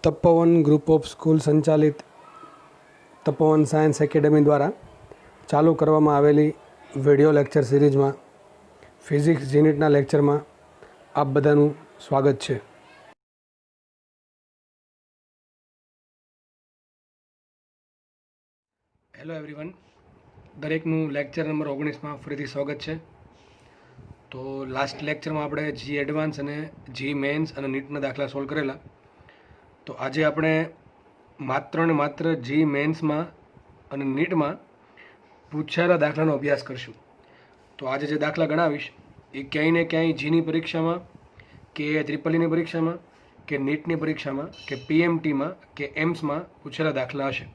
Tapovan group of school સંચાલિત તપોવન science academy દ્વારા ચાલુ કરવામાં આવેલી વિડિયો લેક્ચર સિરીઝમાં ફિઝિક્સ યુનિટના લેક્ચરમાં આપ બધાનું સ્વાગત છે. હેલો એવરીવન, દરેકનું લેક્ચર નંબર 19માં ફરીથી સ્વાગત છે. તો લાસ્ટ લેક્ચરમાં આપણે જી એડવાન્સ અને જી મેન્સ અને નીટના દાખલા સોલ્વ કરેલા. તો આજે આપણે માત્ર ને માત્ર જી મેન્સમાં અને નીટમાં પૂછાયેલા દાખલાનો અભ્યાસ કરશું. તો આજે જે દાખલા ગણાવીશ એ ક્યાંય ને ક્યાંય જીની પરીક્ષામાં કે ત્રિપલીની પરીક્ષામાં કે નીટની પરીક્ષામાં કે પીએમટીમાં કે એમ્સમાં પૂછેલા દાખલા હશે.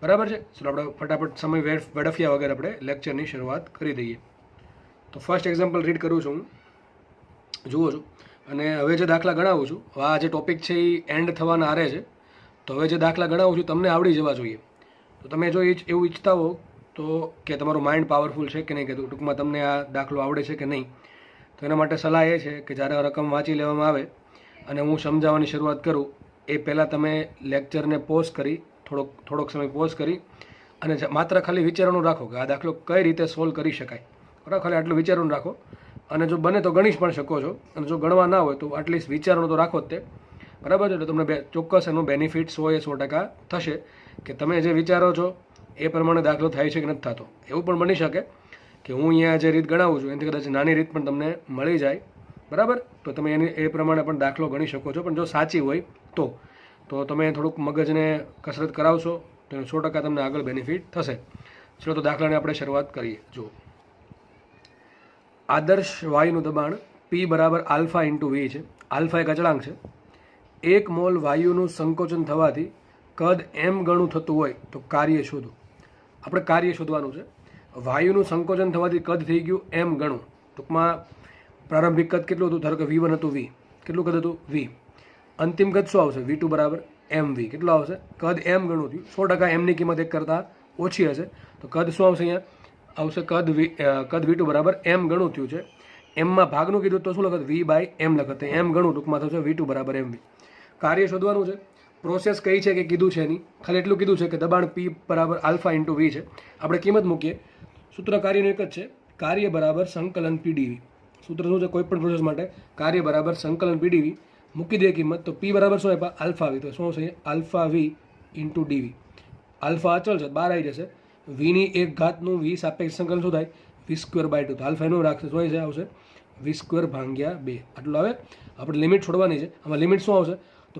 બરાબર છે. ચલો આપણે ફટાફટ સમય વેડફ્યા વગર આપણે લેક્ચરની શરૂઆત કરી દઈએ. તો ફર્સ્ટ એક્ઝામ્પલ રીડ કરું છું, જુઓ છું. અને હવે જે દાખલા ગણાવું છું, આ જે ટોપિક છે એ એન્ડ થવાના આરે છે. તો હવે જે દાખલા ગણાવું છું તમને આવડી જવા જોઈએ. તો તમે જો એવું ઈચ્છતા હો તો કે તમારું માઇન્ડ પાવરફુલ છે કે નહીં, કે ટૂંકમાં તમને આ દાખલો આવડે છે કે નહીં, તો એના માટે સલાહ એ છે કે જ્યારે રકમ વાંચી લેવામાં આવે અને હું સમજાવવાની શરૂઆત કરું એ પહેલાં તમે લેક્ચરને પોઝ કરી થોડોક સમય પોઝ કરી અને માત્ર ખાલી વિચારવાનું રાખો કે આ દાખલો કઈ રીતે સોલ્વ કરી શકાય. બરાબર, ખાલી આટલું વિચારવાનું રાખો. અને જો બને તો ગણી પણ શકો છો, અને જો ગણવા ના હોય તો એટલીસ્ટ વિચારવાનું તો રાખો જ તે. બરાબર છે. એટલે તમને ચોક્કસ એનું બેનિફિટ 100% થશે કે તમે જે વિચારો છો એ પ્રમાણે દાખલો થાય છે કે નથી થતો. એવું પણ બની શકે કે હું અહીંયા જે રીત ગણાવું છું એનાથી કદાચ નાની રીત પણ તમને મળી જાય. બરાબર, તો તમે એની એ પ્રમાણે પણ દાખલો ગણી શકો છો. પણ જો સાચી હોય તો તમે થોડુંક મગજને કસરત કરાવશો તો 100% તમને આગળ બેનિફિટ થશે. ચલો તો દાખલાને આપણે શરૂઆત કરીએ. જુઓ, આદર્શ વાયુનું દબાણ P બરાબર આલ્ફા ઇન્ટુ વી છે. આલ્ફા એક અચળાંક છે. 1 મોલ વાયુનું સંકોચન થવાથી કદ m ગણું થતું હોય તો કાર્ય શોધો. આપણે કાર્ય શોધવાનું છે. વાયુનું સંકોચન થવાથી કદ થઈ ગયું m ગણું. ટૂંકમાં પ્રારંભિક કદ કેટલું હતું? ધારો કે V1 હતું, V કેટલું કદ હતું? V. અંતિમ કદ શું આવશે? V2 બરાબર mv. કેટલું આવશે? કદ m ગણું થયું. 100% mની કિંમત 1 કરતાં ઓછી હશે તો કદ શું આવશે? અહીંયા આવશે કદ V2 બરાબર m ગણું થયું છે. એમમાં ભાગનું કીધું તો શું લખત? V/m લખત. m ગણું ટૂંકમાં થશે V2 બરાબર mv. કાર્ય શોધવાનું છે. પ્રોસેસ કઈ છે કે કીધું છે એની, ખાલી એટલું કીધું છે કે દબાણ P બરાબર આલ્ફા ઇન્ટુ વી છે. આપણે કિંમત મૂકીએ. સૂત્ર કાર્યનું એક જ છે, કાર્ય બરાબર સંકલન PdV. સૂત્ર શું છે કોઈ પણ પ્રોસેસ માટે? કાર્ય બરાબર સંકલન PdV. મૂકી દે કિંમત. તો P બરાબર શું આપ્યા? આલ્ફા વી. તો શું આવશે? આલ્ફા વી ઇન્ટુ ડીવી. આલ્ફા અચળ છે, બહાર આવી જશે. વીની 1 ઘાતનું વી સાપેક્ષ સંકલન શું થાય? V²/2. તો આલ્ફા એનું રાખશે, શું આવશે? V²/2. આટલું આવે. આપણે લિમિટ છોડવાની છે. આમાં લિમિટ શું આવશે? તો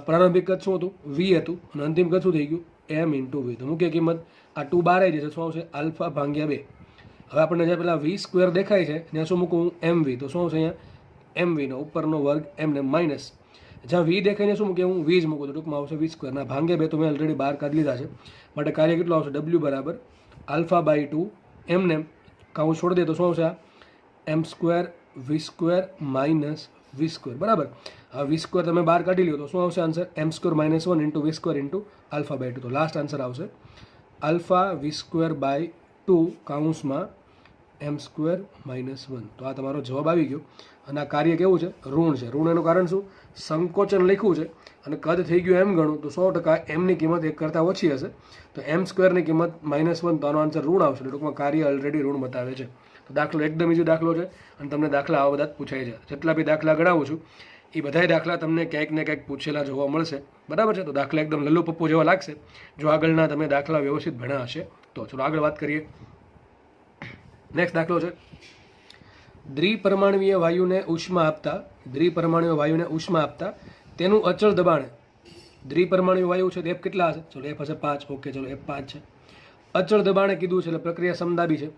પ્રારંભિક કદ શું હતું? વી હતું. અને અંતિમ કદ શું થઈ ગયું? m into V. તો મૂકીએ કિંમત. આ 2 બહાર આવી જશે, શું આવશે? α/2. હવે આપણને જે પેલા V² દેખાય છે ત્યાં શું મૂકવું? mv. તો શું આવશે? અહીંયા mv નો ઉપરનો વર્ગ એમને માઇનસ જ્યાં વી દેખાય ને શું મૂકે? હું વી જ મૂકું તો ટૂંકમાં આવશે V². ના ભાંગ્યા 2 તો મેં ઓલરેડી બહાર કાઢી લીધા છે. માટે કાર્ય કેટલું આવશે? W બરાબર α/2 એમને કાઉન્સ છોડી દે તો શું આવશે? m² V² minus V². બરાબર. હવે V² તમે બહાર કાઢી લ્યો તો શું આવશે answer? m² - 1 into V² into α/2. તો લાસ્ટ આન્સર આવશે આલ્ફા V²/2 કાઉન્સમાં m² - 1. તો આ તમારો જવાબ આવી ગયો. અને આ કાર્ય કેવું છે? ઋણ છે. ઋણ એનું કારણ શું? સંકોચન લખ્યું છે અને કદ થઈ ગયું m ગણું. તો 100% mની કિંમત 1 કરતાં ઓછી હશે. તો m² ની કિંમત -1. તો આનો આન્સર ઋણ આવશે. ટૂંકમાં કાર્ય ઓલરેડી ઋણ બતાવે છે. તો દાખલો એકદમ ઈઝી દાખલો છે અને તમને દાખલા આવા બધા જ પૂછાય છે. જેટલા બી દાખલા ગણાવું છું એ બધાય દાખલા તમને ક્યાંક ને ક્યાંક પૂછેલા જોવા મળશે. બરાબર છે. તો દાખલા એકદમ લલ્લુ પપ્પુ જેવા લાગશે જો આગળના તમે દાખલા વ્યવસ્થિત ભણ્યા હશે તો. ચલો આગળ વાત કરીએ. નેક્સ્ટ દાખલો છે, દ્વિપરમાણુય વાયુને ઉષ્મા આપતા તેનું અચળ દબાણ. દ્વિપરમાણુય વાયુ છે તો F કેટલા હશે? ચલો F હશે 5. ઓકે, ચલો F 5 છે. અચળ દબાણે કીધું છે એટલે પ્રક્રિયા સમદાબી છે.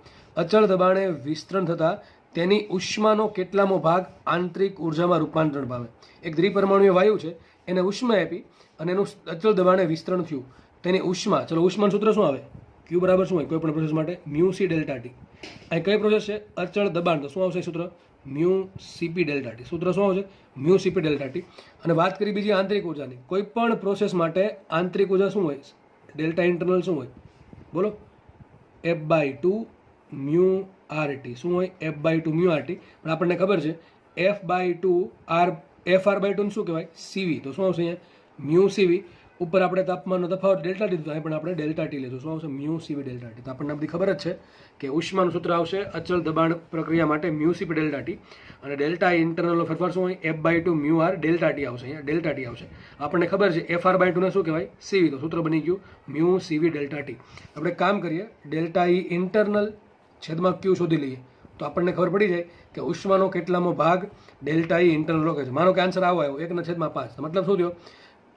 અચળ દબાણે વિસ્તરણ થતાં તેની ઉષ્માનો કેટલામો ભાગ આંતરિક ઉર્જામાં રૂપાંતરણ પામે? એક દ્વિપરમાણુય વાયુ છે, એને ઉષ્મા આપી અને એનું અચળ દબાણે વિસ્તરણ થયું. તેની ઉષ્મા, ચલો ઉષ્માનું સૂત્ર શું આવે? Q બરાબર શું હોય કોઈ પણ પ્રોસેસ માટે? μc ΔT. અહીં કઈ પ્રોસેસ છે? અચળ દબાણ. તો શું આવશે સૂત્ર? μcp ΔT. સૂત્ર શું આવશે? μcp ΔT. અને વાત કરી બીજી આંતરિક ઉર્જાની. કોઈ પણ પ્રોસેસ માટે આંતરિક ઉર્જા શું હોય? ડેલ્ટા ઇન્ટરનલ શું હોય? બોલો. F/2 μRT. શું હોય? F/2 μRT. પણ આપણને ખબર છે F/2 FR/2 શું કહેવાય? CV. તો શું આવશે અહીંયા? મ્યુ સીવી ઉપર આપણે તાપમાનનો તફાવત ડેલ્ટા ટી, અહીં પણ આપણે ડેલ્ટા ટી લેશું. શું આવશે? Mu C V delta T. તો આપણને બધી ખબર જ છે કે ઉષ્માનું સૂત્ર આવશે અચળ દબાણ પ્રક્રિયા માટે મ્યુ સીવી ડેલ્ટા ટી, અને ડેલ્ટા ઇન્ટરનલનો ફેરફાર શું હોય? F/2 mu R delta T આવશે. અહીંયા ડેલ્ટા ટી આવશે. આપણને ખબર છે FR/2 ને શું કહેવાય? સીવી. તો સૂત્ર બની ગયું મ્યુ સીવી ડેલ્ટા ટી. આપણે કામ કરીએ, ડેલ્ટા ઈ ઇન્ટરનલ છેદમાં ક્યુ શોધી લઈએ તો આપણને ખબર પડી જાય કે ઉષ્માનો કેટલામો ભાગ ડેલ્ટા ઈ ઇન્ટરનલ રોકે છે. માનો કે આન્સર આવો આવ્યો 1/5. મતલબ શું થયો?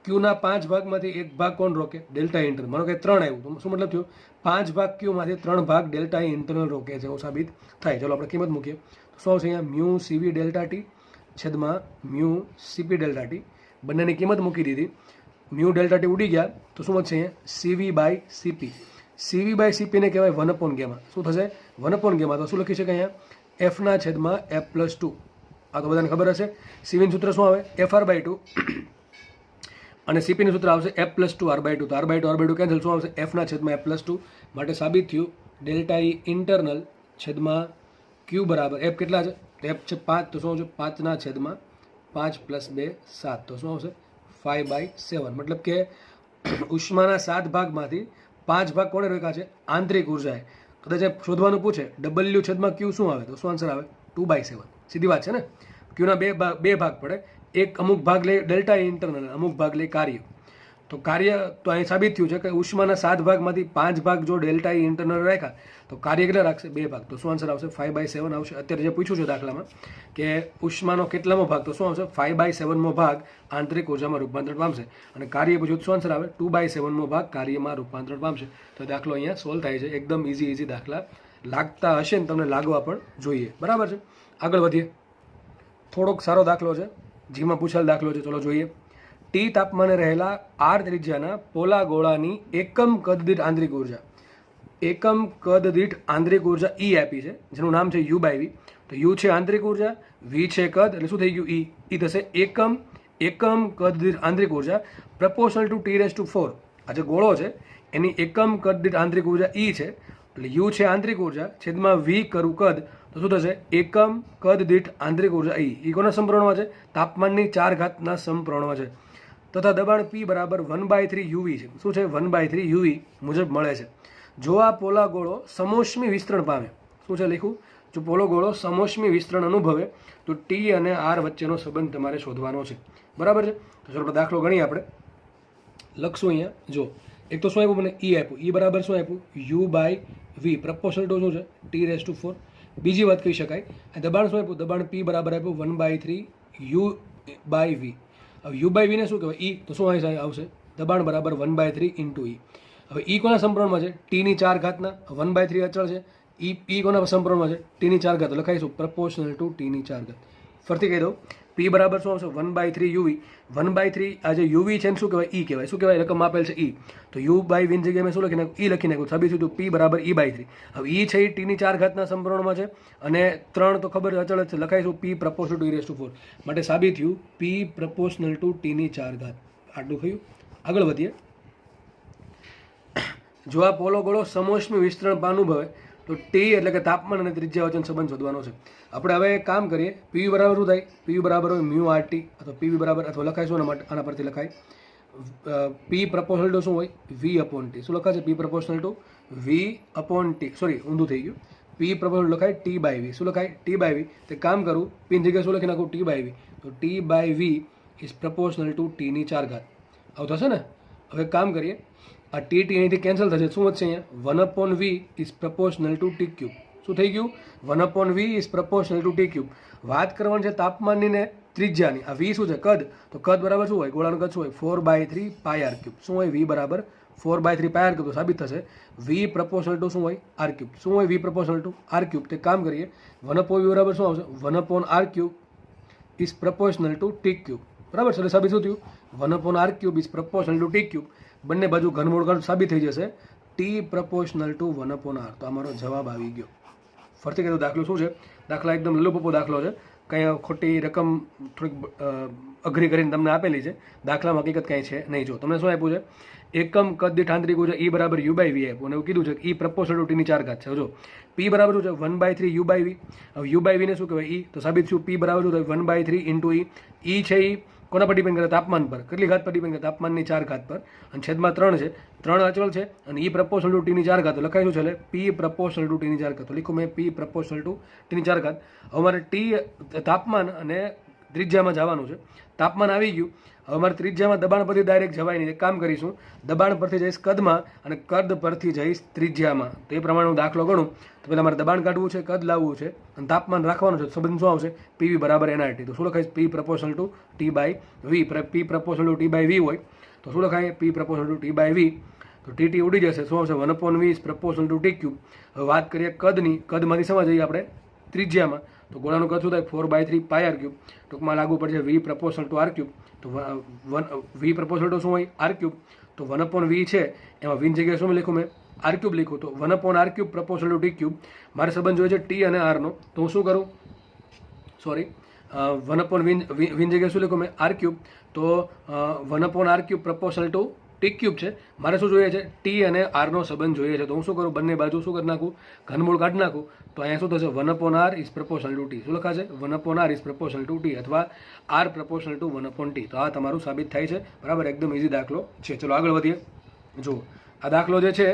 ક્યુના 5 ભાગમાંથી 1 ભાગ કોણ રોકે? Delta internal. માનો કે 3 આવ્યું તો શું મતલબ થયો? 5 ભાગ ક્યુમાંથી 3 ભાગ ડેલ્ટા ઇન્ટરનલ રોકે છે, એવું સાબિત થાય. ચાલો આપણે કિંમત મૂકીએ. તો શું આવશે અહીંયા? મ્યુ સીવી ડેલ્ટા ટી છેદમાં મ્યુ સીપી ડેલ્ટા ટી. બંનેની કિંમત મૂકી દીધી. મ્યુ ડેલ્ટા ટી ઉડી ગયા તો શું વધશે અહીંયા? સીવી બાય સીપી. સીવી બાય સીપીને કહેવાય 1/γ. શું થશે? 1/γ. તો શું લખી શકાય અહીંયા? એફના છેદમાં F+2. આ તો બધાને ખબર હશે. સીવીનું સૂત્ર શું આવે? FR/2 અને સીપીનું સૂત્ર આવશે F+2 R/2. તો R/2 કેન્સલ. શું આવશે? એફના છેદમાં F+2. માટે સાબિત થયું ડેલ્ટા ઈ ઇન્ટરનલ છેદમાં ક્યુ બરાબર એફ કેટલા છે? એફ છે 5. તો શું આવશે? 5ના છેદમાં 5 + 2 7. તો શું આવશે? 5/7. મતલબ કે ઉષ્માના 7 ભાગમાંથી 5 ભાગ કોણે રોક્યા છે? આંતરિક ઉર્જાએ. કદાચ શોધવાનું પૂછે W છેદમાં ક્યુ શું આવે? તો શું આન્સર આવે? 2/7. સીધી વાત છે ને. ક્યુના બે ભાગ પડે, એક અમુક ભાગ લે ડેલ્ટા ઇન્ટરનલ, અમુક ભાગ લે કાર્ય. તો કાર્ય તો અહીં સાબિત થયું છે કે ઉષ્માના 7 ભાગમાંથી 5 ભાગ જો ડેલ્ટા ઇન્ટરનલ રાખ્યા તો કાર્ય કેટલા રાખશે? 2 ભાગ. તો શું આન્સર આવશે? 5/7 આવશે. અત્યારે જે પૂછ્યું છે દાખલામાં કે ઉષ્માનો કેટલામો ભાગ, તો શું આવશે? 5/7મો ભાગ આંતરિક ઉર્જામાં રૂપાંતરણ પામશે. અને કાર્ય પૂછ્યું શું આન્સર આવે? 2/7મો ભાગ કાર્યમાં રૂપાંતરણ પામશે. તો દાખલો અહીંયા સોલ્વ થાય છે. એકદમ ઇઝી દાખલા લાગતા હશે ને તમને લાગવા પણ જોઈએ. બરાબર છે. આગળ વધીએ. થોડોક સારો દાખલો છે, જેમાં પૂછેલ દાખલો છે. ચલો જોઈએ. ટી તાપમાને રહેલા આર ત્રિજ્યાના પોલા ગોળાની એકમ કદ દીઠ આંતરિક ઉર્જા, એકમ કદ દીઠ આંતરિક ઉર્જા ઈ આપી છે, જેનું નામ છે U/V. તો યુ છે આંતરિક ઉર્જા, વી છે કદ, એટલે શું થઈ ગયું? ઈ થશે એકમ કદ દીઠ આંતરિક ઉર્જા પ્રપોર્શનલ ટુ T⁴. આ જે ગોળો છે એની એકમ કદ દીઠ આંતરિક ઉર્જા ઈ છે, એટલે યુ છે આંતરિક ઉર્જા છેદમાં વી કરું કદ. તો શું થશે? એકમ કદ દીઠ આંતરિક ઉર્જા ઈ કોના સમપ્રમાણમાં છે? તાપમાનની 4 ઘાતના સમપ્રમાણમાં છે. તથા દબાણ P બરાબર 1/3 UV છે. શું છે? 1/3 UV મુજબ મળે છે. જો આ પોલા ગોળો સમોષ્મી વિસ્તરણ પામે, શું છે લખ્યું? જો પોલો ગોળો સમોષ્મી વિસ્તરણ અનુભવે તો T અને R વચ્ચેનો સંબંધ તમારે શોધવાનો છે. બરાબર છે. તો ચલો દાખલો ગણીએ. આપણે લખશું અહીંયા. જો એક તો શું આપ્યું મને? ઈ આપ્યું. ઈ બરાબર શું આપ્યું? U/V. પ્રપોર્શનલ ટુ શું છે? T⁴. બીજી વાત કહી શકાય, દબાણ શું આપ્યું? દબાણ P બરાબર આપ્યું 1/3 U/V. હવે U/V ને શું કહેવાય? ઈ. તો શું આવશે? દબાણ બરાબર 1/3 × ઈ. હવે ઈ કોના સમપ્રમાણમાં છે? T⁴ 1/3 અચળ છે. ઈ કોના સમપ્રમાણમાં છે? T⁴. લખાઈશું પ્રપોર્શનલ ટુ T⁴. ફરીથી કહી દઉં. P બરાબર શું આવશે? 1/3 UV. 1/3 આ જે UV છે ને શું કહેવાય? ઈ કહેવાય. શું કહેવાય? રકમ આપેલ છે ઈ. તો U/V ની જગ્યાએ મેં શું લખી નાખ્યું? ઈ લખી નાખ્યું. સાબિત થયું P બરાબર E/3. હવે ઈ છે એ T⁴ સમપ્રમાણમાં છે અને 3 તો ખબર અચળ જ છે. લખાઈશું P પ્રપોર્શનલ ટુ T⁴. માટે સાબિત થયું P પ્રપોર્શનલ ટુ T⁴. આટલું થયું. આગળ વધીએ. જો આ પોલો ગોળો સમોષ્મી વિસ્તરણ અનુભવે તો T એટલે કે તાપમાન અને ત્રિજ્યા વચ્ચેનો સંબંધ શોધવાનો છે. આપણે હવે કામ કરીએ. PV બરાબર શું થાય? PV બરાબર હોય μRT અથવા PV બરાબર, અથવા લખાઈશું આના પરથી લખાય P પ્રપોર્શનલ ટુ શું હોય? V/T. શું લખાશે? P proportional two V/T. Sorry, ઊંધું થઈ ગયું. P પ્રપોર્શનલ લખાય T/V. શું લખાય? T/V. તે કામ કરું, P ની જગ્યાએ શું લખી નાખું? T/V. તો T/V is proportional to T⁴. આવું થશે ને? હવે કામ કરીએ. આ T અહીંથી કેન્સલ થશે. શું વધશે અહીંયા? 1/V is proportional two T³. શું થઈ ગયું? 1/V is proportional two T³. વાત કરવાની છે તાપમાનની ને ત્રિજ્યાની. આ V શું છે? કદ. તો કદ બરાબર શું હોય? ગોળાનું કદ શું હોય? 4/3 πr³. શું હોય? V બરાબર 4/3 πr³. તો સાબિત થશે V પ્રપોર્શનલ ટુ શું હોય? R³. શું હોય? V proportional two R³. તે કામ કરીએ. 1/V બરાબર શું આવશે? 1/R³ is proportional two T³. બરાબર. એટલે સાબિત શું થયું? 1/R³ is proportional two T³. બંને બાજુ ઘનમૂળ સાબિત થઈ જશે. T proportional two 1/R. તો અમારો જવાબ આવી ગયો. ફરીથી કીધું દાખલો શું છે? દાખલા એકદમ લલુપપો દાખલો છે. કંઈ ખોટી રકમ થોડીક અઘરી કરીને તમને આપેલી છે. દાખલામાં હકીકત કાંઈ છે નહીં. જો તમને શું આપ્યું છે? એકમ કદ દીઠ આંતરિક ઉર્જા E બરાબર U/V આપ્યું અને એવું કીધું છે કે E પ્રપોર્શનલ ટુ T⁴ છે. જો P બરાબર શું છે? 1/3 U/V. હવે U/V ને શું કહેવાય? E. તો સાબિત થયું P બરાબર શું થાય? 1/3 × E. E છે એ કોના પર ડિપેન્ડ કરે? તાપમાન પર. કેટલી ઘાત પર ડિપેન્ડ કરે? તાપમાનની 4 ઘાત પર. અને છેદમાં 3 છે, 3 અચળ છે અને E પ્રપોર્શનલ ટુ T ની 4 ઘાત. તો લખાય શું છે? P પ્રપોર્શનલ ટુ T ની 4 ઘાત. તો લીખું મેં P પ્રપોર્શનલ ટુ T ની 4 ઘાત. હવે મારે T તાપમાન અને ત્રિજ્યામાં જવાનું છે. તાપમાન આવી ગયું. હવે મારે ત્રિજ્યામાં દબાણ પરથી ડાયરેક્ટ જવાય નહીં. એક કામ કરીશું, દબાણ પરથી જઈશ કદમાં અને કદ પરથી જઈશ ત્રિજ્યામાં. તો એ પ્રમાણે હું દાખલો ગણું તો પહેલાં મારે દબાણ કાઢવું છે, કદ લાવવું છે અને તાપમાન રાખવાનું છે. સંબંધ શું આવશે? PV બરાબર NRT. તો શું લખાય? P proportional to T by V. P proportional to T by V હોય તો શું લખાય? P proportional to T by V. તો TT ઉડી જશે. શું આવશે? 1/V proportional to T cube. હવે વાત કરીએ કદની. કદમાંથી સમજ જઈએ આપણે ત્રિજ્યામાં. તો ગોળાનું કદ શું થાય? 4/3 પાય R ક્યુબ. ટૂંકમાં લાગુ પડશે V proportional two R cube. તો V પ્રપોર્શનલ ટુ શું હોય? R cube. તો 1/V છે એમાં V ની જગ્યાએ શું લખું મેં? R ક્યુબ લખું. તો 1/R cube proportional to T cube. મારે સંબંધ જોઈએ છે T અને R નો. તો હું શું કરું? સોરી, 1/V ની જગ્યાએ શું લખું મેં? R cube. તો 1/R cube proportional to T cube છે. મારે શું જોઈએ છે? T અને R નો સંબંધ જોઈએ છે. તો હું શું કરું? બંને બાજુ શું કરી નાખું? ઘનમૂળ કાઢી નાખું. તો અહીંયા શું થશે? 1/R is proportional to T. શું લખાશે? 1/R is proportional to T અથવા R પ્રપોર્શનલ ટુ 1/T. તો આ તમારું સાબિત થાય છે. બરાબર, એકદમ ઇઝી દાખલો છે. ચલો આગળ વધીએ. જુઓ આ દાખલો જે છે,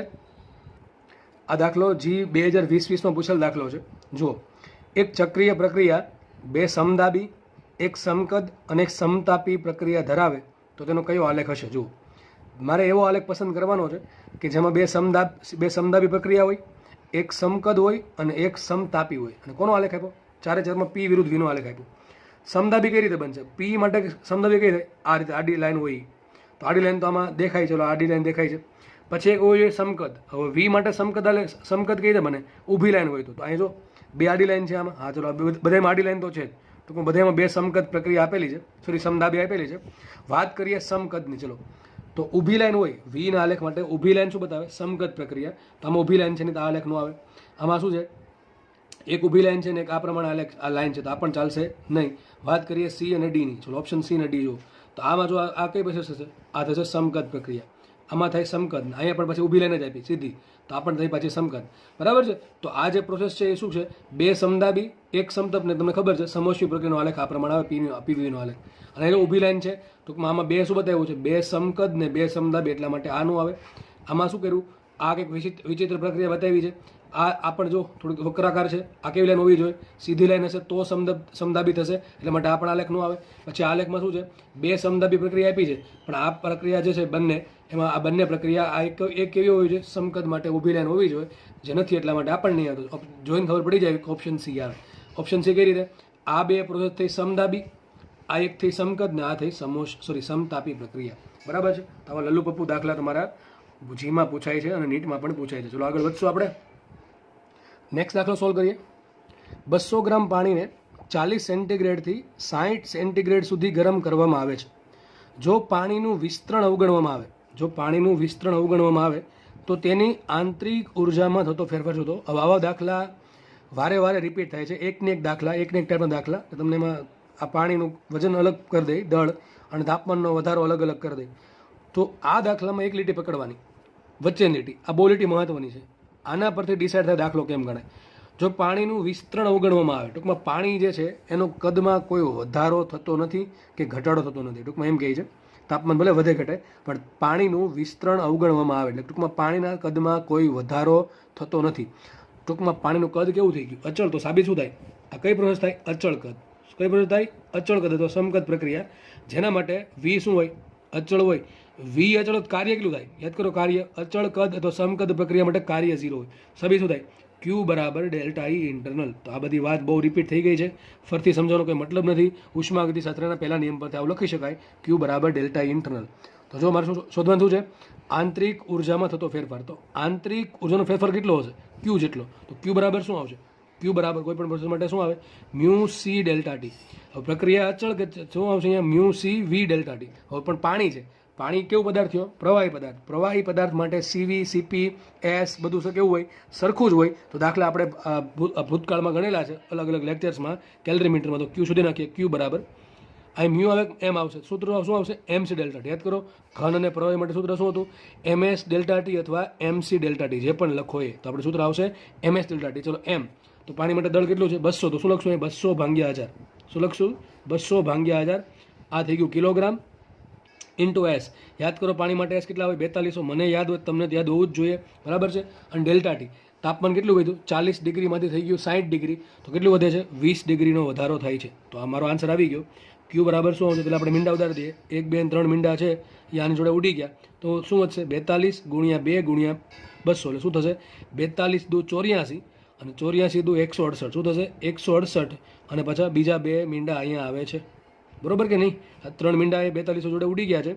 આ દાખલો G 2020-21માં પૂછેલ દાખલો છે. જુઓ, એક ચક્રીય પ્રક્રિયા બે સમદાબી, એક સમકદ અને એક સમતાપી પ્રક્રિયા ધરાવે તો તેનો કયો આલેખ હશે? જુઓ, મારે એવો આલેખ પસંદ કરવાનો છે કે જેમાં બે સમદાબી પ્રક્રિયા હોય, એક સમકદ હોય અને એક સમતાપી હોય. અને કોનો આલેખ આપ્યો? ચારે ચારમાં P વિરુદ્ધ V નો આલેખ આપ્યો. સમદાબી કઈ રીતે બનશે? P માટે સમદાબી કઈ થાય? આ રીતે આડી લાઈન હોય. તો આડી લાઈન તો આમાં દેખાય. ચલો આડી લાઈન દેખાય છે. પછી એક હોય સમકદ. હવે V માટે સમકદ કઈ રીતે બને? ઊભી લાઈન હોય. તો અહીં જો બે આડી લાઈન છે આમાં. હા ચલો, બધામાં આડી લાઈન તો છે જ. ટૂંકમાં બધામાં બે સમકદ પ્રક્રિયા આપેલી છે, સોરી સમદાબી આપેલી છે. વાત કરીએ સમકદની. ચલો, તો ઊભી લાઈન હોય V ના આલેખ માટે. ઊભી લાઈન શું બતાવે? સમકદ પ્રક્રિયા. તો આમાં ઊભી લાઈન છે ને તો આ આલેખ નો આવે. આમાં શું છે? એક ઊભી લાઈન છે ને એક આ પ્રમાણે આલેખ આ લાઈન છે. તો આ પણ ચાલશે નહીં. વાત કરીએ C અને D ની. ચલો ઓપ્શન C અને D જો. તો આમાં જો આ કઈ પ્રોસેસ થશે? આ થશે સમકદ પ્રક્રિયા. આમાં થાય સમકદ. અહીંયા પણ પછી ઊભી લાઈન જ આપી સીધી. તો આ પણ થઈ પાછી સમકદ. બરાબર છે. તો આ જે પ્રોસેસ છે એ શું છે? બે સમદાબી, એક સમતપ ને તમને ખબર છે સમોષ્મી પ્રક્રિયાનો આલેખ આ પ્રમાણે આવે. PV નો આલેખ. અને એ ઊભી લાઈન છે. ટૂંકમાં આમાં બે શું બતાવ્યું છે? બે સમકદ ને બે સમદાબી. એટલા માટે આનું આવે. આમાં શું કર્યું? આ કંઈક વિચિત્ર પ્રક્રિયા બતાવી છે. આ પણ જો થોડીક વક્રાકાર છે. આ કેવી લાઈન હોવી જોઈએ? સીધી લાઈન હશે તો સમદાબી થશે. એટલા માટે આ પણ આલેખ નો આવે. પછી આલેખમાં શું છે? બે સમદાબી પ્રક્રિયા આપી છે, પણ આ પ્રક્રિયા જે છે બંને, એમાં આ બંને પ્રક્રિયા આ એક કેવી હોવી જોઈએ? સમકદ માટે ઊભી લાઈન હોવી જોઈએ, જે નથી. એટલા માટે આ પણ નહીં આવતું. જોઈને ખબર પડી જાય કે ઓપ્શન C આવે. ઓપ્શન C કઈ રીતે? આ બે પ્રોસેસ થઈ સમદાબી, આ એક થઈ સમકદ ને આ થઈ સમતાપી પ્રક્રિયા. બરાબર છે. તો આવા લલ્લુ પપ્પુ દાખલા તમારા જીમાં પૂછાય છે અને નીટમાં પણ પૂછાય છે. ચલો આગળ વધશું આપણે. નેક્સ્ટ દાખલો સોલ્વ કરીએ. 200 ગ્રામ પાણીને 40 સેન્ટીગ્રેડથી 60 સેન્ટીગ્રેડ સુધી ગરમ કરવામાં આવે છે. જો પાણીનું વિસ્તરણ અવગણવામાં આવે તો તેની આંતરિક ઉર્જામાં થતો ફેરફાર થતો. હવે આવા દાખલા વારે વારે રિપીટ થાય છે. એકને એક ટાઈપના દાખલા. તમને એમાં આ પાણીનું વજન અલગ કરી દે, દળ અને તાપમાનનો વધારો અલગ અલગ કરી દે. તો આ દાખલામાં એક લીટી પકડવાની, વચ્ચેની લીટી. આ બહુ લીટી મહત્વની છે. આના પરથી ડિસાઇડ થાય દાખલો કેમ ગણાય. જો પાણીનું વિસ્તરણ અવગણવામાં આવે, ટૂંકમાં પાણી જે છે એનો કદમાં કોઈ વધારો થતો નથી કે ઘટાડો થતો નથી. ટૂંકમાં એમ કહે છે તાપમાન ભલે વધે ઘટે, પણ પાણીનું વિસ્તરણ અવગણવામાં આવે એટલે ટૂંકમાં પાણીના કદમાં કોઈ વધારો થતો નથી. ટૂંકમાં પાણીનું કદ કેવું થઈ ગયું? અચળ. તો સાબિત શું થાય? આ કઈ પ્રોસેસ થાય? અચળ કદ. કઈ પ્રોસેસ થાય? અચળ કદ અથવા સમકદ પ્રક્રિયા. જેના માટે V શું હોય? અચળ હોય. V અચળ કાર્ય કેટલું થાય? યાદ કરો કાર્ય. અચળ કદ અથવા સમકદ પ્રક્રિયા માટે કાર્ય 0 હોય. સાબિત શું થાય? Q બરાબર ડેલ્ટા E ઇન્ટરનલ. તો આ બધી વાત બહુ રિપીટ થઈ ગઈ છે, ફરતી સમજવાનો કોઈ મતલબ નથી. ઉષ્માગતિશાસ્ત્રના પહેલા નિયમ પરથી આવું લખી શકાય, Q બરાબર ડેલ્ટા E ઇન્ટરનલ. તો જો મારે શું શોધવાનું છે? આંતરિક ઉર્જામાં થતો ફેરફાર. તો આંતરિક ઉર્જાનો ફેરફાર કેટલો હશે? Q જેટલો. તો Q બરાબર શું આવશે? Q બરાબર કોઈ પણ પ્રોસેસ માટે શું આવે? Mu C delta T. હવે પ્રક્રિયા અચળ કે શું આવશે અહીંયા? Mu C V delta T. હવે પણ પાણી છે. પાણી કેવું પદાર્થ થયો? પ્રવાહી પદાર્થ. પ્રવાહી પદાર્થ માટે CV, CP, S બધું કેવું હોય? સરખું જ હોય. તો દાખલા આપણે ભૂતકાળમાં ગણેલા છે અલગ અલગ લેક્ચર્સમાં કેલરીમીટરમાં. તો Q સુધી નાખીએ. Q બરાબર અહીં મ્યુ આવે, M આવશે. સૂત્ર શું આવશે? MC delta T. યાદ કરો, ઘન અને પ્રવાહી માટે સૂત્ર શું હતું? MS ડેલ્ટા T અથવા MC ડેલ્ટા T. જે પણ લખો એ. તો આપણે સૂત્ર આવશે MS ડેલ્ટા T. ચલો M. તો પાણી માટે દળ કેટલું છે? 200. તો શું લખશું? 200 ભાગ્યા 1000. શું લખશું? 200 ભાગ્યા 1000. આ થઈ ગયું કિલોગ્રામ ઇન્ટુ એસ. યાદ કરો પાણી માટે એસ કેટલા હોય 4200. મને યાદ હોય તમને યાદ હોવું જ જોઈએ, બરાબર છે. અને ડેલ્ટા ટી તાપમાન કેટલું વધ્યું 40 ડિગ્રીમાંથી થઈ ગયું 60 ડિગ્રી, તો કેટલું વધે છે 20 ડિગ્રીનો વધારો થાય છે. તો આ મારો આન્સર આવી ગયો. ક્યુ બરાબર શું આવશે? પેલા આપણે મીંડા ઉતારી દઈએ. 1 2 3 મીંડા છે એ આની જોડે ઉડી ગયા, તો શું વધશે 42 ગુણ્યા 2 ગુણ્યા 200, એટલે શું થશે 42 દુ 84 અને 84 દુ 168. શું થશે 168, અને પાછા બીજા 2 મીંડા અહીંયા આવે છે, બરોબર કે નહીં? આ 3 મીંડા એ 42 જોડે ઉડી ગયા છે,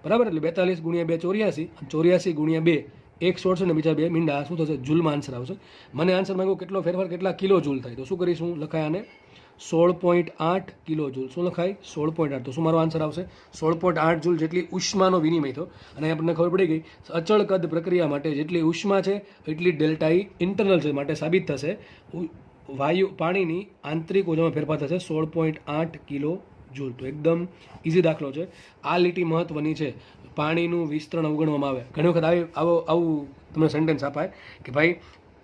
બરાબર. એટલે 42 ગુણ્યા 2 84, 84 ગુણ્યા 2 168 ને બીજા 2 મીંડા, શું થશે જૂલમાં આન્સર આવશે. મને આન્સર માંગ્યો કેટલો ફેરફાર કેટલા કિલો જૂલ થાય, તો શું કરીશું લખાય આને 16.8 કિલો જૂલ. શું લખાય 16.8. તો શું મારો આન્સર આવશે 16.8 જૂલ જેટલી ઉષ્માનો વિનિમય થયો. અને આપણને ખબર પડી ગઈ અચળ કદ પ્રક્રિયા માટે જેટલી ઉષ્મા છે એટલી ડેલ્ટા ઈ ઇન્ટરનલ છે, માટે સાબિત થશે પાણીની આંતરિક ઊર્જામાં ફેરફાર થશે 16.8 કિલો જૂલ. તો એકદમ ઇઝી દાખલો છે. આ લીટી મહત્વની છે. પાણીનું વિસ્તરણ અવગણવામાં આવે. ઘણી વખત આવું તમને સેન્ટેન્સ અપાય કે ભાઈ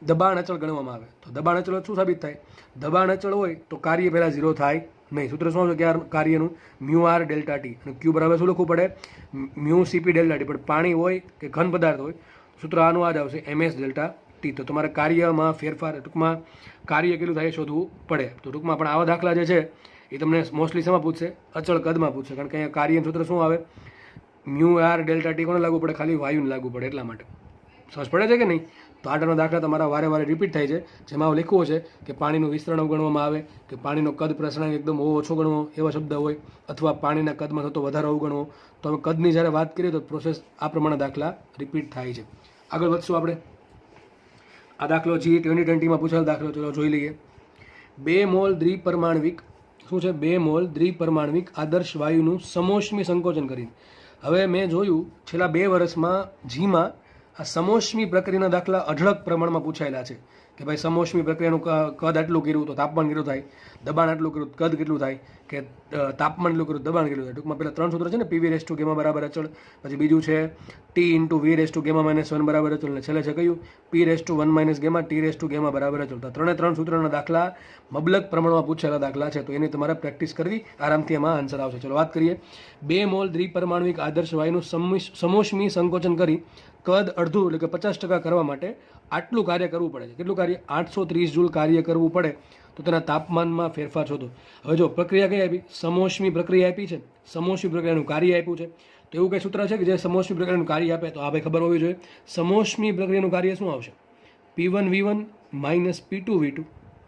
દબાણ અચળ ગણવામાં આવે. તો દબાણ અચળ શું સાબિત થાય? દબાણ અચળ હોય તો કાર્ય પહેલાં 0 થાય નહીં. સૂત્ર શું આવશે કે કાર્યનું મ્યુ આર ડેલ્ટા ટી, અને ક્યુ બરાબર શું લખવું પડે મ્યુ સીપી ડેલ્ટા ટી. પણ પાણી હોય કે ઘન પદાર્થ હોય, સૂત્ર આનું આ જ આવશે એમએસ ડેલ્ટા ટી. તો તમારે કાર્યમાં ફેરફાર, ટૂંકમાં કાર્ય કેટલું થાય શોધવું પડે. તો ટૂંકમાં પણ આવા દાખલા જે છે એ તમને મોસ્ટલી શેમાં પૂછશે? અચળ કદમાં પૂછશે. કારણ કે અહીંયા કાર્યનું સૂત્ર શું આવે મ્યુ આર ડેલ્ટા ટી કોને લાગુ પડે? ખાલી વાયુને લાગુ પડે. એટલા માટે સમજ પડે છે કે નહીં? તો આટલા દાખલા તમારા વારે વારે રિપીટ થાય છે, જેમાં લખવું છે કે પાણીનું વિસ્તરણ અવગણવામાં આવે, કે પાણીનો કદ પ્રસરણાંક એકદમ ઓછો ગણવો, એવા શબ્દ હોય, અથવા પાણીના કદમાં થતો વધારો અવગણવો. તો હવે કદની જ્યારે વાત કરીએ તો પ્રોસેસ આ પ્રમાણે દાખલા રિપીટ થાય છે. આગળ વધશું આપણે. આ દાખલો G 2020માં પૂછેલો દાખલો, ચલો જોઈ લઈએ. 2 મોલ દ્વિપરમાણવિક શું છે 2 મોલ દ્વિપરમાણવિક આદર્શ વાયુનું સમોષ્મી સંકોચન કરીને. હવે મેં જોયું છેલ્લા 2 વર્ષમાં જીમાં આ સમોષ્મી પ્રક્રિયાના દાખલા અઢળક પ્રમાણમાં પૂછાયેલા છે કે ભાઈ સમોષ્મી પ્રક્રિયાનું કદ આટલું કર્યું તો તાપમાન કેટલું થાય, દબાણ આટલું કર્યું કદ કેટલું થાય, કે તાપમાન એટલું કર્યું દબાણ કેટલું થાય. ટૂંકમાં પેલા 3 સૂત્ર છે ને, પીવી રેસ ટુ ગેમા બરાબર અચળ, પછી બીજું છે T into V raise to gamma -1 બરાબર અચળ, અને છેલ્લે છે કયું P raise to 1 - gamma T raise to gamma બરાબર અચળ. તો 3 સૂત્રના દાખલા મબલક પ્રમાણમાં પૂછેલા દાખલા છે, તો એની તમારે પ્રેક્ટિસ કરવી, આરામથી એમાં આન્સર આવશે. ચલો વાત કરીએ. 2 મોલ દ્વિપરમાણવિક આદર્શ વાયુનું સમોષ્મી સંકોચન કરી કદ અડધું એટલે કે 50% કરવા માટે આટલું કાર્ય કરવું પડે છે. કેટલું કાર્ય? 830 જૂલ કાર્ય કરવું પડે. તો તેના તાપમાનમાં ફેરફાર શોધો. હવે જો પ્રક્રિયા કઈ આપી? સમોષ્મી પ્રક્રિયા આપી છે. સમોષ્મી પ્રક્રિયાનું કાર્ય આપ્યું છે. તો એવું કઈ સૂત્ર છે કે જે સમોષ્મી પ્રક્રિયાનું કાર્ય આપે? તો આ ભાઈ ખબર હોવી જોઈએ. સમોષ્મી પ્રક્રિયાનું કાર્ય શું આવશે? P1V1 - P2V2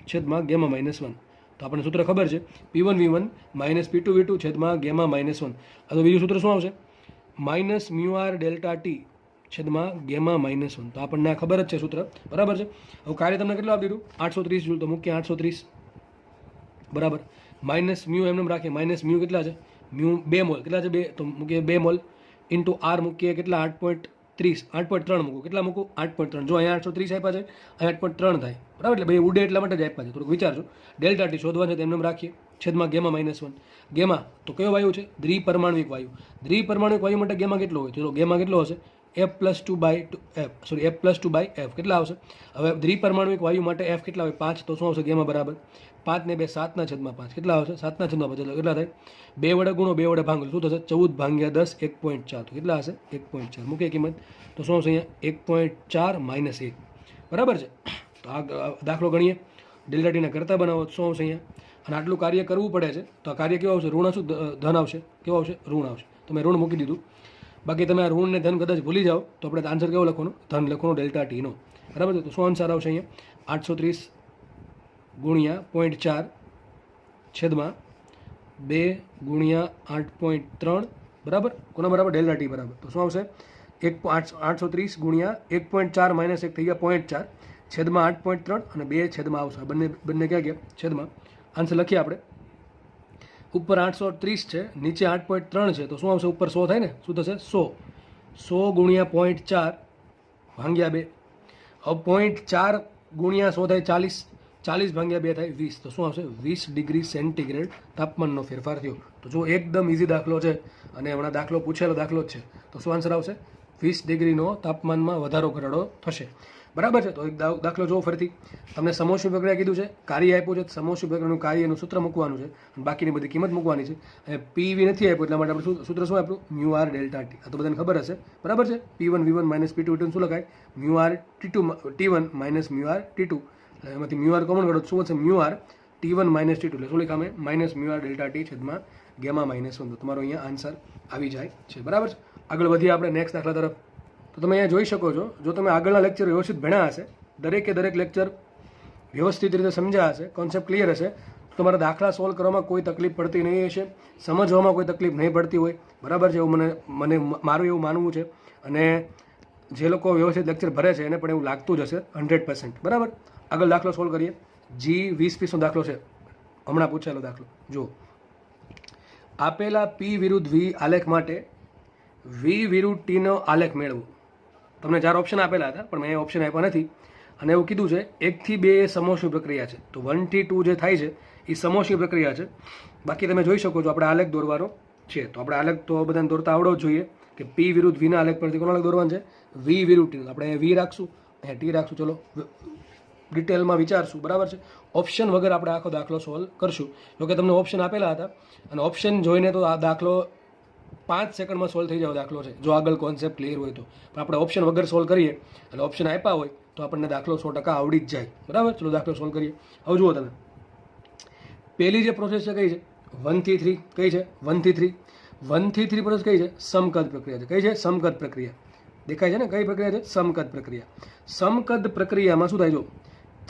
છેદમાં ગેમા -1. તો આપણને સૂત્ર ખબર છે P1V1 - P2V2 છેદમાં ગેમા -1. તો બીજું સૂત્ર શું આવશે? Minus mu R delta T છેદમાં ગેમા -1. તો આપણને આ ખબર જ છે સૂત્ર, બરાબર છે. હવે કાર્ય તમને કેટલું આપી દીધું? 830 જૂલ. તો મૂકીએ 830 બરાબર. માઇનસ મ્યુ એમને રાખીએ. માઇનસ મ્યુ કેટલા છે? મ્યુ 2 મોલ કેટલા છે? 2. તો મૂકીએ 2 મોલ ઇન્ટુ આર મૂકીએ કેટલા? 8.30. 8.3 મૂકું. કેટલા મૂકું? 8.3. જો અહીંયા 830 આપ્યા છે, અહીંયા 8.3 થાય, બરાબર. એટલે ભાઈ ઉડે એટલા માટે જ આપ્યા છે. થોડુંક વિચારજો. ડેલ્ટા ટી શોધવા છે, તેમને રાખીએ છેદમાં ગેમા -1. ગેમા તો કયો વાયુ છે? દ્વિપરમાણવિક વાયુ. દ્વિપરમાણવિક વાયુ માટે ગેમા કેટલો હોય? તો ગેમા કેટલો હશે? F+2/F. કેટલા આવશે? હવે દ્વિપરમાણવિક વાયુ માટે F કેટલા હોય? 5. તો શું આવશે? ગેમા બરાબર 5 ને 2 7/5. કેટલા આવશે? 7/5. કેટલા થાય? 2 વડે ગુણો 2 વડે ભાંગો શું થશે? 14/10 1.4. તો કેટલા હશે? 1.4. મૂકીએ કિંમત. તો શું આવશે અહીંયા? 1.4 - 1. બરાબર છે. તો આ દાખલો ગણીએ. ડેલ્ટા ટીના કરતા બનાવો શું આવશે અહીંયા? અને આટલું કાર્ય કરવું પડે છે, તો આ કાર્ય કેવું આવશે? ઋણ આવશે, ધન આવશે. કેવું આવશે? ઋણ આવશે. તો મેં ઋણ મૂકી દીધું. બાકી તમે આ ઋણ ને ધન કદાચ ભૂલી જાઓ તો આપણે આન્સર કેવો લખવાનો? ધન લખવાનો ડેલ્ટા ટીનો, બરાબર છે. તો શું આન્સર આવશે અહીંયા? 830 ગુણ્યા 0.4 છેદમાં 2 ગુણ્યા 8.3 બરાબર. કોના બરાબર? ડેલ્ટા ટી બરાબર. તો શું આવશે? 830 ગુણ્યા 1.4 - 1 થઈ ગયા 0.4 છેદમાં 8.3 અને 2 છેદમાં આવશે. બંને ક્યાં ગયા? છેદમાં. આન્સર લખીએ આપણે. ઉપર 830 છે, નીચે 8.3 છે, તો શું આવશે? ઉપર 100 થાય ને, શું થશે? 100 ગુણ્યા 0.4 ભાગ્યા 2. હવે 0.4 ગુણ્યા 100 થાય 40. 40 ભાગ્યા 2 થાય 20. તો શું આવશે? 20 ડિગ્રી સેન્ટીગ્રેડ તાપમાનનો ફેરફાર થયો. તો જો એકદમ ઇઝી દાખલો છે, અને હમણાં દાખલો પૂછેલો દાખલો જ છે. તો શું આન્સર આવશે? 20 ડિગ્રીનો તાપમાનમાં વધારો ઘટાડો થશે. બરાબર છે. તો એક દાખલો જો ફરીથી તમને સમોષ્મી પ્રક્રિયા કીધું છે, કાર્ય આપ્યું છે, સમોષ્મી પ્રક્રિયાનું કાર્યનું સૂત્ર મૂકવાનું છે અને બાકીની બધી કિંમત મૂકવાની છે. અને પીવી નથી આપ્યું એટલા માટે આપણે સૂત્ર શું આપ્યું? Mu R delta T. આ તો બધાને ખબર હશે, બરાબર છે. P1 V1 minus P2 V2 શું લખાય? Mu R T1 minus mu R T2. એમાંથી મ્યુ આર કોમન કાઢો શું હશે? Mu R T1 minus T2 એટલે શું લખામે? Minus mu R delta T છેદમાં ગેમા માઇનસ 1. તો તમારો અહીંયા આન્સર આવી જાય છે, બરાબર છે. આગળ વધીએ આપણે નેક્સ્ટ દાખલા તરફ. તો તમે અહીંયા જોઈ શકો છો, જો તમે આગળના લેક્ચર વ્યવસ્થિત ભણ્યા હશે, દરેકે દરેક લેક્ચર વ્યવસ્થિત રીતે સમજ્યા હશે, કોન્સેપ્ટ ક્લિયર હશે, તો તમારા દાખલા સોલ્વ કરવામાં કોઈ તકલીફ પડતી નહીં હશે, સમજવામાં કોઈ તકલીફ નહીં પડતી હોય, બરાબર છે. એવું મને મારું એવું માનવું છે. અને જે લોકો વ્યવસ્થિત લેક્ચર ભરે છે એને પણ એવું લાગતું જ હશે 100%, બરાબર. આગળ દાખલો સોલ્વ કરીએ. G20 નો દાખલો છે, હમણાં પૂછેલો દાખલો. જો આપેલા P વિરુદ્ધ V આલેખ માટે V વિરુદ્ધ T નો આલેખ મેળવો. તમને 4 ઓપ્શન આપેલા હતા, પણ મેં એ ઓપ્શન આપ્યા નથી. અને એવું કીધું છે 1 થી 2 એ સમોષ્મી પ્રક્રિયા છે, તો 1 થી 2 જે થાય છે એ સમોષ્મી પ્રક્રિયા છે. બાકી તમે જોઈ શકો છો આપણે આલેખ દોરવાનો છે, તો આપણે આલેખ તો બધાને દોરતા આવડવો જ જોઈએ કે P વિરુદ્ધ V ના આલેખ પરથી કોનો આલેખ દોરવાનો છે? V વિરુદ્ધ T. આપણે V રાખશું, અહીંયા T રાખશું. ચલો ડિટેલમાં વિચારશું, બરાબર છે. ઓપ્શન વગર આપણે આખો દાખલો સોલ્વ કરશું. જોકે તમને ઓપ્શન આપેલા હતા અને ઓપ્શન જોઈને તો આ દાખલો 5 સેકન્ડમાં સોલ્વ થઈ જાવ દાખલો છે, જો આગળ કોન્સેપ્ટ ક્લિયર હોય તો. પણ આપણે ઓપ્શન વગર સોલ્વ કરીએ એટલે ઓપ્શન આપ્યા હોય તો આપણને દાખલો 100% આવડી જ જાય, બરાબર. ચલો દાખલો સોલ્વ કરીએ. હવે જુઓ તમે, પહેલી જે પ્રોસેસ છે કઈ છે? 1 થી 3. કઈ છે? 1 થી 3. 1 થી 3 પ્રોસેસ કઈ છે? સમકદ પ્રક્રિયા છે. કઈ છે? સમકદ પ્રક્રિયા. દેખાય છે ને કઈ પ્રક્રિયા છે? સમકદ પ્રક્રિયા. સમકદ પ્રક્રિયામાં શું થાય? જો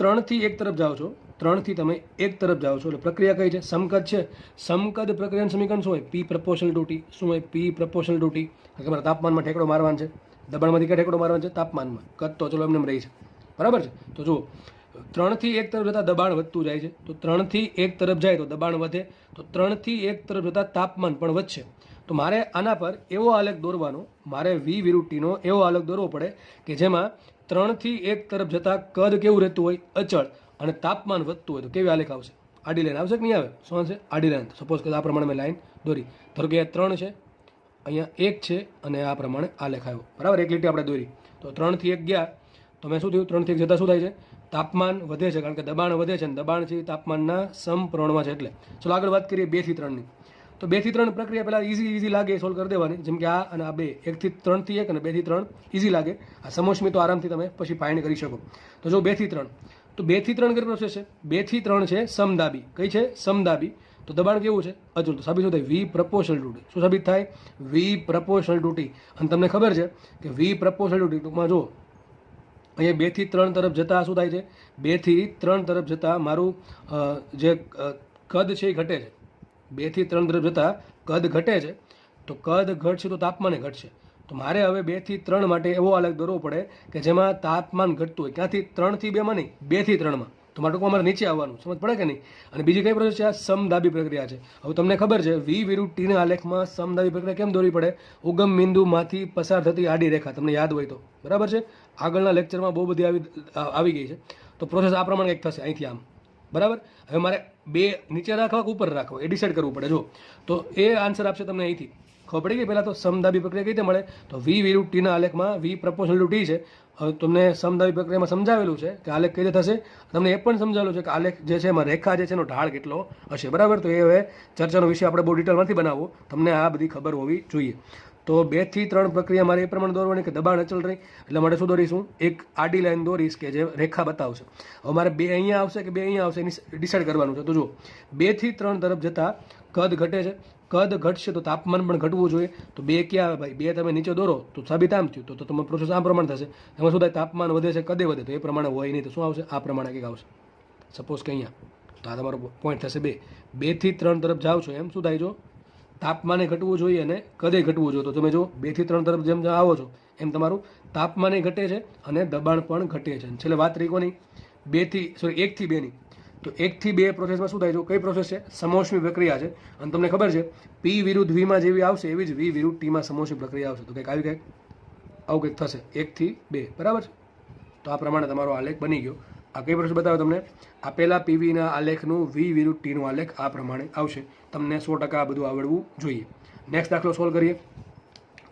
3 થી 1 તરફ જાઓ છો, 3 થી તમે 1 તરફ જાઓ છો એટલે પ્રક્રિયા કઈ છે? સમકદ છે. સમકદ પ્રક્રિયાનું સમીકરણ શું હોય? P proportional to T. શું હોય? P proportional to T. તમારે તાપમાનમાં ઠેકડો મારવાનો છે, દબાણમાંથી ક્યાં ઠેકડો મારવાનો છે? તાપમાનમાં. કદ તો ચલો એમને રહી છે, બરાબર છે. તો જુઓ 3 થી 1 તરફ જતાં દબાણ વધતું જાય છે, તો 3 થી 1 તરફ જાય તો દબાણ વધે, તો 3 થી 1 તરફ જતાં તાપમાન પણ વધશે. તો મારે આના પર એવો આલેખ દોરવાનો, મારે V વિરુદ્ધ T નો એવો આલેખ દોરવો પડે કે જેમાં 3 થી 1 તરફ જતાં કદ કેવું રહેતું હોય? અચળ, અને તાપમાન વધતું હોય. તો કેવી આલેખ આવશે? આડી લાઈન આવશે કે નહીં આવે? શું આવશે? આડી લાઈન. સપોઝ કે આ પ્રમાણે મેં લાઈન દોરી, ધારો કે 3 છે, અહીંયા 1 છે અને આ પ્રમાણે આલેખ આવ્યો, બરાબર. એક લીટી આપણે દોરી, તો 3 થી 1 ગયા તો મેં શું થયું? 3 થી 1 જતાં શું થાય છે? તાપમાન વધે છે, કારણ કે દબાણ વધે છે અને દબાણ છે તાપમાનના સમપ્રમાણમાં છે એટલે. ચલો આગળ વાત કરીએ 2 થી 3 ની. તો 2 થી 3 પ્રક્રિયા પહેલાં ઇઝી લાગે સોલ્વ કરી દેવાની, જેમ કે આ અને આ 2. 1 થી 3 થી 1 અને 2 થી 3 ઇઝી લાગે. આ સમોષ્મી તો આરામથી તમે પછી ફાઇન્ડ કરી શકો. તો જો 2 થી 3, તો 2 થી 3 કઈ પ્રોસેસ છે? 2 થી 3 છે સમદાબી. કઈ છે? સમદાબી. તો દબાણ કેવું છે? અચળ. તો સાબિત શું થાય? V proportional to T. શું સાબિત થાય? V proportional to T. અને તમને ખબર છે કે V પ્રપોર્શનલ ટુ T ટૂંકમાં જો અહીંયા 2 થી 3 તરફ જતાં શું થાય છે? 2 થી 3 તરફ જતાં મારું જે કદ છે એ ઘટે છે. 2 થી 3 તરફ જતાં કદ ઘટે છે, તો કદ ઘટશે તો તાપમાને ઘટશે. તો મારે હવે 2 થી 3 માટે એવો આલેખ દોરવો પડે કે જેમાં તાપમાન ઘટતું હોય. ક્યાંથી? 3 થી 2 માં નહીં, 2 થી 3 માં. તો માટે મારે નીચે આવવાનું. સમજ પડે કે નહીં? અને બીજી કઈ પ્રોસેસ છે? આ સમદાબી પ્રક્રિયા છે. હવે તમને ખબર છે V વિરુદ્ધ T ના આલેખમાં સમદાબી પ્રક્રિયા કેમ દોરવી પડે? ઉગમ બિંદુમાંથી પસાર થતી આડી રેખા, તમને યાદ હોય તો, બરાબર છે. આગળના લેક્ચરમાં બહુ બધી આવી ગઈ છે. તો પ્રોસેસ આ પ્રમાણે એક થશે, અહીંથી આમ, બરાબર. હવે મારે 2 નીચે રાખવા કે ઉપર રાખવા એ ડિસાઇડ કરવું પડે. જો તો એ આન્સર આપશે તમને અહીંથી. ખબર પડી ગઈ? પહેલાં તો સમદાબી પ્રક્રિયા કઈ રીતે મળે? તો V વિરુદ્ધ T ના આલેખમાં V પ્રપોર્શનલ ટુ T છે. હવે તમને સમદાબી પ્રક્રિયામાં સમજાવેલું છે કે આલેખ કઈ રીતે થશે. તમને એ પણ સમજાવેલું છે કે આલેખ જે છે એમાં રેખા જે છે એનો ઢાળ કેટલો હશે, બરાબર. તો એ હવે ચર્ચાનો વિષય આપણે બહુ ડિટેલ નથી બનાવવો, તમને આ બધી ખબર હોવી જોઈએ. તો 2 થી 3 પ્રક્રિયા મારે એ પ્રમાણે દોરવાની કે દબાણ અચળ રહી, એટલે માટે શું દોરીશું? એક આડી લાઈન દોરીશ કે જે રેખા બતાવશે. હવે મારે 2 અહીંયા આવશે કે 2 અહીંયા આવશે એની ડિસાઇડ કરવાનું છે. તો જુઓ 2 થી 3 તરફ જતાં કદ ઘટે છે, કદ ઘટશે તો તાપમાન પણ ઘટવું જોઈએ. તો 2 ક્યાં આવે ભાઈ? 2 તમે નીચે દોરો તો સાબિત આમ થયું, તો તમારું પ્રોસેસ આ પ્રમાણે થશે. એમાં શું થાય? તાપમાન વધે છે, કદે વધે, તો એ પ્રમાણે હોય નહીં, તો શું આવશે? આ પ્રમાણે કંઈક આવશે. સપોઝ કે અહીંયા, તો આ તમારો પોઈન્ટ થશે 2. 2 થી 3 તરફ જાઓ છો એમ શું થાય? જો તાપમાને ઘટવું જોઈએ અને કદે ઘટવું જોઈએ. તો તમે જો 2 થી 3 તરફ જેમ આવો છો એમ તમારું તાપમાને ઘટે છે અને દબાણ પણ ઘટે છે. છેલ્લે વાત રહી કોની? 1 થી 2 ની. તો 1 થી 2 પ્રોસેસમાં શું થાય? જો કઈ પ્રોસેસ છે? સમોષ્મી પ્રક્રિયા છે. અને તમને ખબર છે P વિરુદ્ધ V માં જેવી આવશે એવી જ V વિરુદ્ધ T માં સમોષ્મી પ્રક્રિયા આવશે. તો કંઈક આવું કંઈક થશે 1 થી 2, બરાબર. તો આ પ્રમાણે તમારો આલેખ બની ગયો. આ કઈ પ્રોસેસ બતાવો તમને? આપેલા PV ના આલેખનું V વિરુદ્ધ T નું આલેખ આ પ્રમાણે આવશે. તમને 100% આ બધું આવડવું જોઈએ. નેક્સ્ટ દાખલો સોલ્વ કરીએ.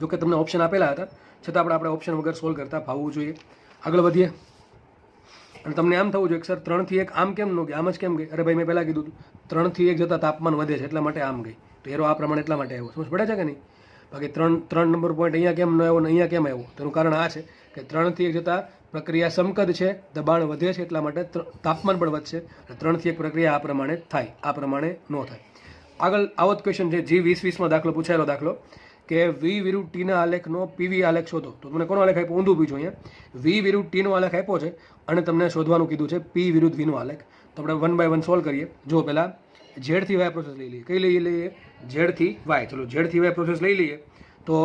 જો કે તમને ઓપ્શન આપેલા હતા છતાં આપણે ઓપ્શન વગર સોલ્વ કરતા ફાવવું જોઈએ. આગળ વધીએ. અને તમને આમ થવું જોઈએ કે સર 3 થી 1 આમ કેમ ન ગઈ, આમ જ કેમ ગઈ? અરે ભાઈ મેં પહેલાં કીધું હતું 3 થી 1 જતાં તાપમાન વધે છે એટલા માટે આમ ગઈ, તો એરો આ પ્રમાણે એટલા માટે આવ્યો. સમજ પડે છે કે નહીં? બાકી 3 નંબર પોઈન્ટ અહીંયા કેમ ન આવ્યો ને અહીંયા કેમ આવ્યો? તેનું કારણ આ છે કે 3 થી 1 જતાં પ્રક્રિયા સમકદ છે, દબાણ વધે છે એટલા માટે તાપમાન પણ વધશે. 3 થી 1 પ્રક્રિયા આ પ્રમાણે થાય, આ પ્રમાણે ન થાય. આગળ આવો જ ક્વેશ્ચન છે G2020માં દાખલો પૂછાયેલો દાખલો કે V વિરુદ્ધ T ના આલેખનો PV આલેખ શોધો. તો તમને કોનો આલેખ આપ્યો? ઊંધું પૂછ્યું અહીંયા. V વિરુદ્ધ T નો આલેખ આપ્યો છે અને તમને શોધવાનું કીધું છે P વિરુદ્ધ V નો આલેખ. તો આપણે 1 બાય 1 સોલ્વ કરીએ. જો પહેલાં Z થી Y પ્રોસેસ લઈ લઈએ. કઈ લઈ લઈએ? Z થી Y. ચલો Z થી Y પ્રોસેસ લઈ લઈએ. તો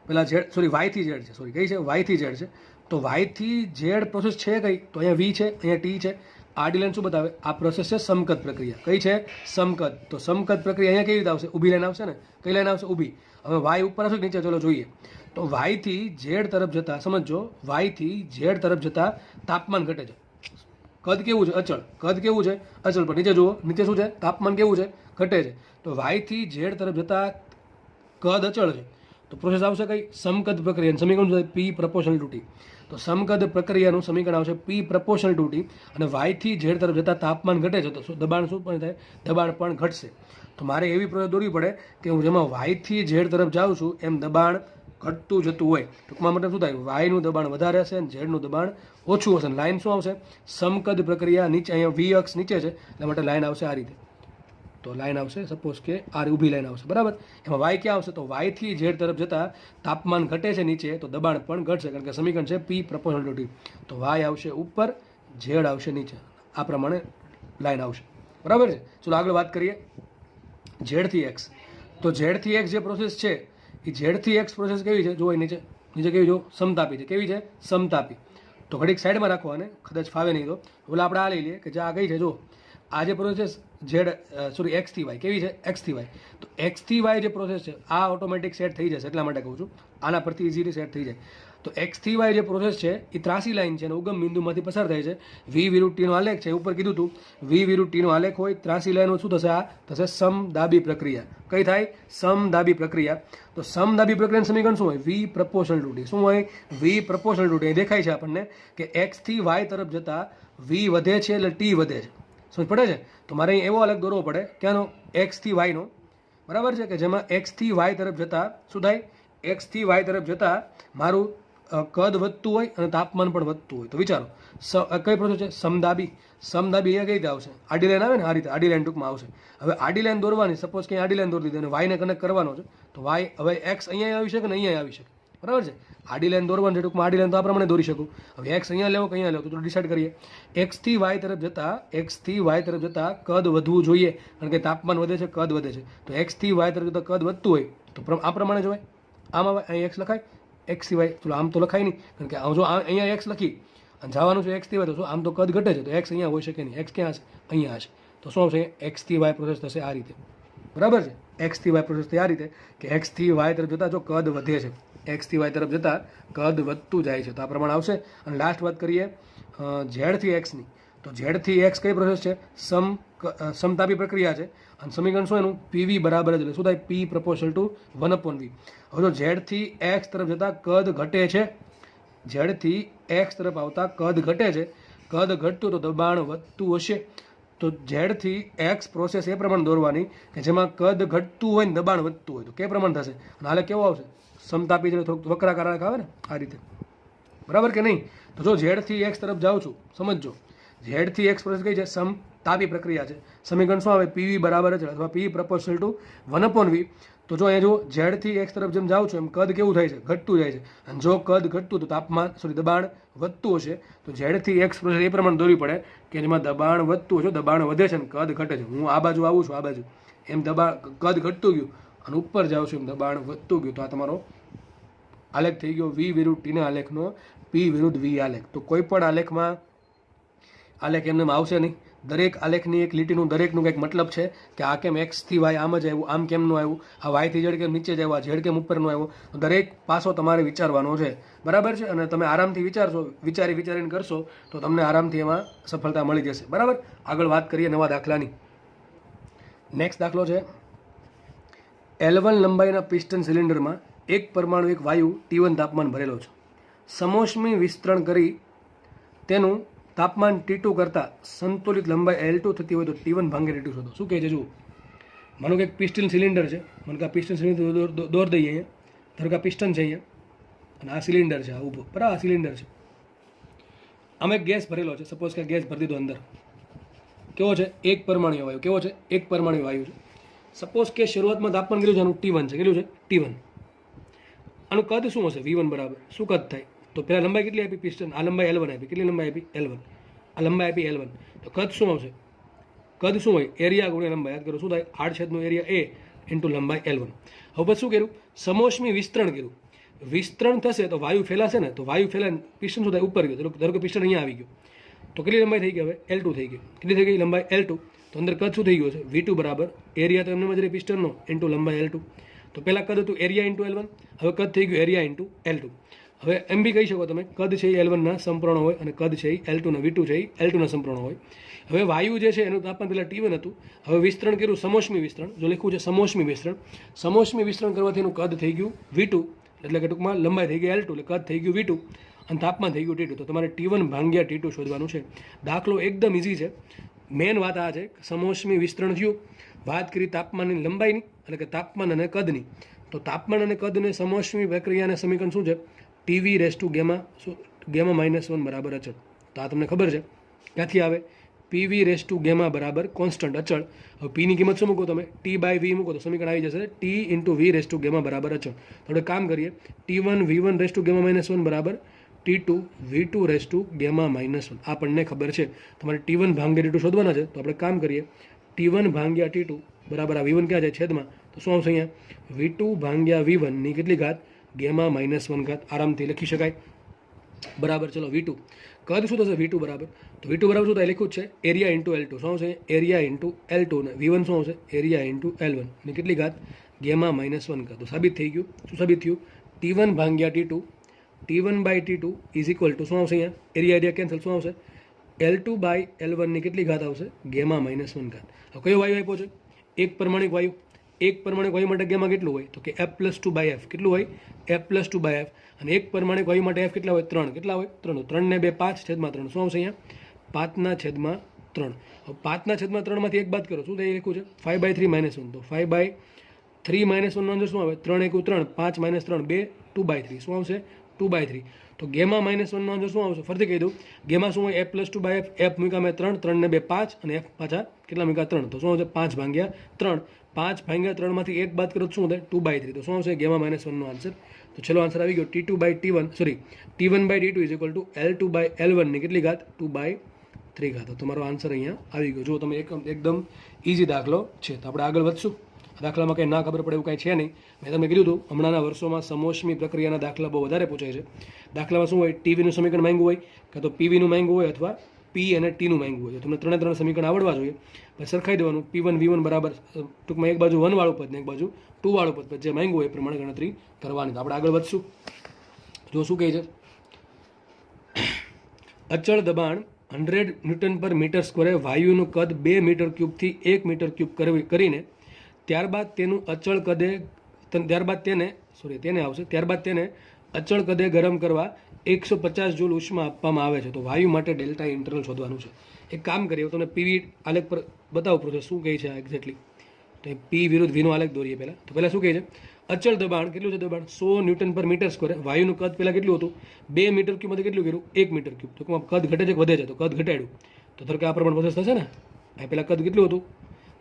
પેલા Y થી Z છે, કઈ છે? Y થી Z છે. તો Y થી Z પ્રોસેસ છે કઈ? તો અહીંયા V છે, અહીંયા T છે. આડી લાઈન શું બતાવે? આ પ્રોસેસ છે સમકદ પ્રક્રિયા. કઈ છે? સમકદ. તો સમકદ પ્રક્રિયા અહીંયા કેવી રીતે આવશે? ઊભી લાઈન આવશે ને? કઈ લાઈન આવશે? ઊભી. હવે Y ઉપર આવશે નીચે? ચલો જોઈએ. તો Y થી Z તરફ જતા, સમજો, Y થી Z તરફ જતા તાપમાન ઘટે છે. કદ કેવું છે? અચળ. કદ કેવું છે? અચળ. પણ નીચે જુઓ, નીચે શું છે? તાપમાન કેવું છે? ઘટે છે. તો Y થી Z તરફ જતા કદ અચળ છે. તો પ્રોસેસ આવશે કઈ? સમકદ પ્રક્રિયા. સમીકરણ શું થાય? P proportional to T. તો સમકદ પ્રક્રિયાનું સમીકરણ આવશે P પ્રપોર્શનલ ટુ T. અને Y થી Z તરફ જતા તાપમાન ઘટે છે તો દબાણ શું પણ થાય? દબાણ પણ ઘટશે. તો મારે એવી પ્રોસેસ દોરવી પડે કે હું જેમાં Y થી Z તરફ જાઉં છું એમ દબાણ ઘટતું જતું હોય. ટૂંકમાં મતલબ શું થાય? Y નું દબાણ વધારે હશે અને Z નું દબાણ ઓછું હશે. લાઈન શું આવશે? સમકદ પ્રક્રિયા નીચે, અહીંયા V અક્ષ નીચે છે એટલા માટે લાઈન આવશે આ રીતે. તો લાઈન આવશે સપોઝ કે આ ઊભી લાઈન આવશે, બરાબર. એમાં Y ક્યાં આવશે? તો Y થી Z તરફ જતા તાપમાન ઘટે છે નીચે તો દબાણ પણ ઘટશે, કારણ કે સમીકરણ છે P પ્રપોર્શનલ ટુ T. તો Y આવશે ઉપર, Z આવશે નીચે. આ પ્રમાણે લાઈન આવશે, બરાબર છે. ચલો આગળ વાત કરીએ Z થી X. તો Z થી X જે પ્રોસેસ છે એ Z થી X પ્રોસેસ કેવી છે? જો નીચે નીચે કેવી? જો સમતાપી છે. કેવી છે? સમતાપી. તો ઘડીક સાઈડમાં રાખો અને કદાચ ફાવે નહીં તો ઓલા આપણે આ લઈ લઈએ કે જે આ કઈ છે. જો આ જે પ્રોસેસ X થી Y કેવી છે? X થી Y. તો X થી Y જે પ્રોસેસ છે આ ઓટોમેટિક સેટ થઈ જશે, એટલા માટે કહું છું. આના પરથી ઇઝીલી સેટ થઈ જાય. તો X થી Y જે પ્રોસેસ છે એ ત્રાસી લાઈન છે અને ઉગમ બિંદુમાંથી પસાર થાય છે. V વિરુદ્ધ T નો આલેખ છે, ઉપર કીધું હતું. V વિરુદ્ધ T નો આલેખ હોય ત્રાસી લાઈનો શું થશે? આ થશે સમદાબી પ્રક્રિયા. કઈ થાય? સમદાબી પ્રક્રિયા. તો સમદાબી પ્રક્રિયાનું સમીકરણ શું હોય? V proportional to T. શું હોય? V proportional to T. દેખાય છે આપણને કે X થી Y તરફ જતા V વધે છે એટલે T વધે છે. સમજ પડે છે? તો મારે અહીં એવો આલેખ દોરવો પડે ક્યાંનો? X થી Y નો, બરાબર છે, કે જેમાં X થી Y તરફ જતા શું થાય? X થી Y તરફ જતા મારું કદ વધતું હોય અને તાપમાન પણ વધતું હોય. તો વિચારો કઈ પ્રોસેસ છે? સમદાબી. સમદાબી અહીંયા કઈ રીતે આવશે? આડી લાઈન આવે ને આ રીતે, આડી લાઈન ટૂંકમાં આવશે. હવે આડી લાઈન દોરવાની, સપોઝ કે આડી લાઈન દોરી દીધી અને Y ને કનેક્ટ કરવાનો છે. તો Y હવે X અહીંયા આવી શકે ને અહીંયા આવી શકે, બરાબર છે. આડી લાઈન દોરવાની છે ટૂંકમાં, આડી લાઈન તો આ પ્રમાણે દોરી શકું. હવે X અહીંયા લેવો કે અહીંયા લેવો? તો ડિસાઈડ કરીએ. X થી Y તરફ જતા, X થી Y તરફ જતા કદ વધવું જોઈએ, કારણ કે તાપમાન વધે છે, કદ વધે છે. તો X થી Y તરફ જતા કદ વધતું હોય તો આ પ્રમાણે જોવાય. આમ આવે અહીં X લખાય, X થી Y. ચલો આમ તો લખાય નહીં, કારણ કે જો અહીંયા X લખી અને જવાનું છે X થી Y, તો શું આમ તો કદ ઘટે છે તો X અહીંયા હોઈ શકે નહીં. X ક્યાં હશે? અહીંયા હશે. તો શું આવશે? X થી Y પ્રોસેસ થશે આ રીતે, બરાબર છે. X થી Y પ્રોસેસ થઈ આ રીતે કે X થી Y તરફ જતા જો કદ વધે છે, X થી Y તરફ જતા કદ વધતું જાય છે તો આ પ્રમાણે આવશે. અને લાસ્ટ વાત કરીએ Z થી X ની. તો Z થી X કઈ પ્રોસેસ છે? સમતાપી પ્રક્રિયા છે અને સમીકરણ શું એનું? PV બરાબર જ. શું થાય? P proportional to 1/V. હવે જો Z થી X તરફ જતા કદ ઘટે છે, Z થી X તરફ આવતા કદ ઘટે છે, કદ ઘટતું તો દબાણ વધતું હશે. તો Z થી X પ્રોસેસ એ પ્રમાણે દોરવાની કે જેમાં કદ ઘટતું હોય ને દબાણ વધતું હોય. તો કે પ્રમાણે થશે? અને હાલે કેવો આવશે? સમતાપી એટલે થોડુંક વક્રાકાર આલેખ આવે ને આ રીતે, બરાબર કે નહીં? તો જો Z થી X તરફ જાઉં છું, સમજો Z થી X પ્રોસેસ કઈ છે? સમતાપી પ્રક્રિયા છે. સમીકરણ શું આવે? PV બરાબર જ અથવા P પ્રપોર્શનલ ટુ 1/V. તો જો અહીંયા જો Z થી X તરફ જેમ જાઉં છું એમ કદ કેવું થાય છે? ઘટતું જાય છે. અને જો કદ ઘટતું તો તાપમાન દબાણ વધતું હશે. તો Z થી X પ્રોસેસ એ પ્રમાણે દોરવી પડે કે જેમાં દબાણ વધતું હશે, દબાણ વધે છે અને કદ ઘટે છે. હું આ બાજુ આવું છું, આ બાજુ એમ દબાણ કદ ઘટતું ગયું અને ઉપર જાઉં છું એમ દબાણ વધતું ગયું. તો આ તમારો આલેખ થઈ ગયો V વિરુદ્ધ T ના આલેખનો P વિરુદ્ધ V આલેખ. તો કોઈ પણ આલેખમાં આલેખ એમને આવશે નહીં. દરેક આલેખની એક લીટીનું દરેકનું કંઈક મતલબ છે કે આ કેમ X થી Y આમ જ આવ્યું, આમ કેમ ન આવ્યું, આ Y થી Z કેમ નીચે જ આવ્યું, Z કેમ ઉપર ન આવ્યું. દરેક પાસો તમારે વિચારવાનો છે, બરાબર છે. અને તમે આરામથી વિચારશો, વિચારીને કરશો તો તમને આરામથી એમાં સફળતા મળી જશે, બરાબર. આગળ વાત કરીએ નવા દાખલાની. નેક્સ્ટ દાખલો છે L1 લંબાઈના પિસ્ટન સિલિન્ડરમાં એક પરમાણુ એક વાયુ T1 તાપમાન ભરેલો છે. સમોષ્મી વિસ્તરણ કરી તેનું તાપમાન T2 કરતાં સંતુલિત લંબાઈ L2 થતી હોય તો T1 ભાંગે T2 શોધો. શું કહે છે જુઓ, માનો કે એક પિસ્ટન સિલિન્ડર છે, માનો કે આ પિસ્ટન સિલિન્ડર દોર દઈએ અહીંયા, ધારો કે આ પિસ્ટન છે અહીંયા અને આ સિલિન્ડર છે, આ ઊભો બરાબર, આ સિલિન્ડર છે, આમાં એક ગેસ ભરેલો છે, સપોઝ કે ગેસ ભરી દીધો અંદર, કેવો છે એક પરમાણુ વાયુ, કેવો છે એક પરમાણુ વાયુ છે. સપોઝ કે શરૂઆતમાં તાપમાન કેટલું છે, આનું T1 છે, કેટલું છે T1, આનું કદ શું હશે V1 બરાબર, શું કદ થાય તો પહેલાં લંબાઈ કેટલી આપી પિસ્ટન, આ લંબાઈ L1 આપી, કેટલી લંબાઈ આપી L1, આ લંબાઈ આપી L1, તો કદ શું આવશે, કદ શું હોય એરિયા ગુણ્યા લંબાઈ, યાદ કરો શું થાય આડછેદનું એરિયા A ઇન્ટુ લંબાઈ L1. હવે પછી શું કર્યું, સમોષ્મી વિસ્તરણ કર્યું, વિસ્તરણ થશે તો વાયુ ફેલાશે ને, તો વાયુ ફેલાય પિસ્ટન શું થાય ઉપર ગયો, ધારો કે પિસ્ટન અહીંયા આવી ગયું તો કેટલી લંબાઈ થઈ ગઈ હવે L2 થઈ ગઈ, કેટલી થઈ ગઈ લંબાઈ L2, તો અંદર કદ શું થઈ ગયું છે V2 બરાબર એરિયા તો એમને મજરે પિસ્ટનનો ઇન્ટુ લંબાઈ L2, તો પહેલાં કદ હતું એરિયા ઇન્ટુ L1, હવે કદ થઈ ગયું એરિયા ઇન્ટુ L2. હવે એમ બી કહી શકો તમે કદ છે એ L1 ના સંપૂર્ણ હોય અને કદ છે એ L2 ના V2 છે એ L2 ના સંપૂર્ણ હોય. હવે વાયુ જે છે એનું તાપમાન પહેલાં T1 હતું, હવે વિસ્તરણ કર્યું સમોષ્મી વિસ્તરણ, જો લખ્યું છે સમોષ્મી વિસ્તરણ, સમોષ્મી વિસ્તરણ કરવાથી એનું કદ થઈ ગયું V2, એટલે કે ટૂંકમાં લંબાઈ થઈ ગઈ L2 એટલે કદ થઈ ગયું V2 અને તાપમાન થઈ ગયું T2. તો તમારે T1 ભાંગ્યા T2 શોધવાનું છે. દાખલો એકદમ ઇઝી છે. મેન વાત આ છે સમોષ્મી વિસ્તરણ થયું, વાત કરી તાપમાનની લંબાઈની એટલે કે તાપમાન અને કદની, તો તાપમાન અને કદને સમોષ્મી પ્રક્રિયાના સમીકરણ શું છે TV રેસ ટુ ગેમા -1 બરાબર અચળ. તો આ તમને ખબર છે ક્યાંથી આવે, PV રેસ ટુ ગેમા બરાબર કોન્સ્ટન્ટ અચળ. હવે પીની કિંમત શું મૂકો તમે T/V મૂકો તો સમીકરણ આવી જશે T into V race to gamma બરાબર અચળ. તો આપણે કામ કરીએ T1 V1 race to gamma -1 બરાબર T2 V2 race to gamma -1. આપણને ખબર છે તમારે T1 ભાંગ્યા T2 શોધવાના છે, તો આપણે કામ કરીએ T1 ભાંગ્યા T2 બરાબર આ V1 ક્યાં છે છેદમાં, તો શું આવશે અહીંયા V2 ભાંગ્યા V1 ની કેટલી ઘાત ગેમા -1 ઘાત, આરામથી લખી શકાય બરાબર. ચલો V2 કદ શું થશે V2 બરાબર, તો V2 બરાબર શું થાય લખ્યું છે એરિયા ઇન્ટુ L2, શું આવશે એરિયા ઇન્ટુ L2 ને V1 શું આવશે એરિયા ઇન્ટુ L1 ની કેટલી ઘાત ગેમા -1 ઘાત. તો સાબિત થઈ ગયું, શું સાબિત થયું T1 ભાંગ્યા T2 T1 by T2 is equal two શું આવશે અહીંયા એરિયા કેન્સલ, શું આવશે L2 બાય L1 ની કેટલી ઘાત આવશે ગેમા -1 ઘાત. હવે કયો વાયુ આપ્યો છે એક પરમાણિક વાયુ, એક પરમાણિક વાયુ માટે ગેમા કેટલું હોય તો કે F+2/F, કેટલું હોય F+2/F, અને એક પરમાણિક વાયુ માટે F કેટલા હોય 3, કેટલા હોય 3, 3 ને 2 5/3, શું આવશે અહીંયા 5/3. હવે 5/3 માંથી એક બાદ કરો શું થઈ લખ્યું છે 5/3 -1, તો 5/3 -1 નો આન્સર શું આવે 3 × 3 5 - 3 2 2/3, શું આવશે 2/3. તો ગેમા -1 નો આન્સર શું આવશે ફરીથી કહી દઉં, ગેમા શું હોય F+2/F, F મૂક્યા મેં 3, 3 ને 2 5 અને F પાછા કેટલા મૂક્યા 3, તો શું આવશે 5/3, 5/3 માંથી એક બાદ કરો તો શું થાય 2/3, તો શું આવશે ગેમા -1 નો આન્સર. તો ચલો આન્સર આવી ગયો T1 by T2 is equal to L2 by L1 ની કેટલી ઘાત 2/3 ઘાત. તો તમારો આન્સર અહીંયા આવી ગયો. જો તમે એકદમ ઇઝી દાખલો છે. તો આપણે આગળ વધશું. દાખલામાં કંઈ ના ખબર પડે એવું કાંઈ છે નહીં. મેં તમને કીધું હતું હમણાંના વર્ષોમાં સમોષ્મી પ્રક્રિયાના દાખલા બહુ વધારે પૂછાય છે. દાખલામાં શું હોય ટીવીનું સમીકરણ માંગ્યું હોય કાં તો પીવીનું માંગ્યું હોય અથવા P અને Tનું માંગ્યું હોય. તો તમને ત્રણ સમીકરણ આવડવા જોઈએ. પછી સરખાઈ દેવાનું P1 V1 બરાબર ટૂંકમાં એક બાજુ 1 વાળું પદ ને એક બાજુ 2 વાળું પદ, જે માંગ્યું હોય એ પ્રમાણે ગણતરી કરવાની. તો આપણે આગળ વધશું. જો શું કહે છે અચળ દબાણ 100 ન્યૂટન પર મીટર સ્ક્વેરે વાયુનું કદ 2 મીટર ક્યુબથી 1 મીટર ક્યુબ કરીને ત્યારબાદ તેને અચળ કદે ગરમ કરવા 150 જૂલ ઉષ્મા આપવામાં આવે છે. તો વાયુ માટે ડેલ્ટા ઇન્ટરનલ શોધવાનું છે. એક કામ કરીએ તમને પીવી આલેખ પર બતાવો પ્રોસેસ શું કહે છે એક્ઝેક્ટલી. તો પી વિરુદ્ધ વીનો આલેખ દોરીએ પહેલાં. તો પહેલાં શું કહે છે અચળ દબાણ કેટલું છે દબાણ 100 ન્યૂટન પર મીટર સ્ક્વેર, વાયુનું કદ પહેલાં કેટલું હતું 2 મીટર ક્યુબમાંથી કેટલું કર્યું 1 મીટર ક્યુબ. તો કદ ઘટે છે કે વધે છે, તો કદ ઘટાડ્યું. તો ધારો કે આ પ્રમાણે પ્રોસેસ થશે ને, આ પહેલાં કદ કેટલું હતું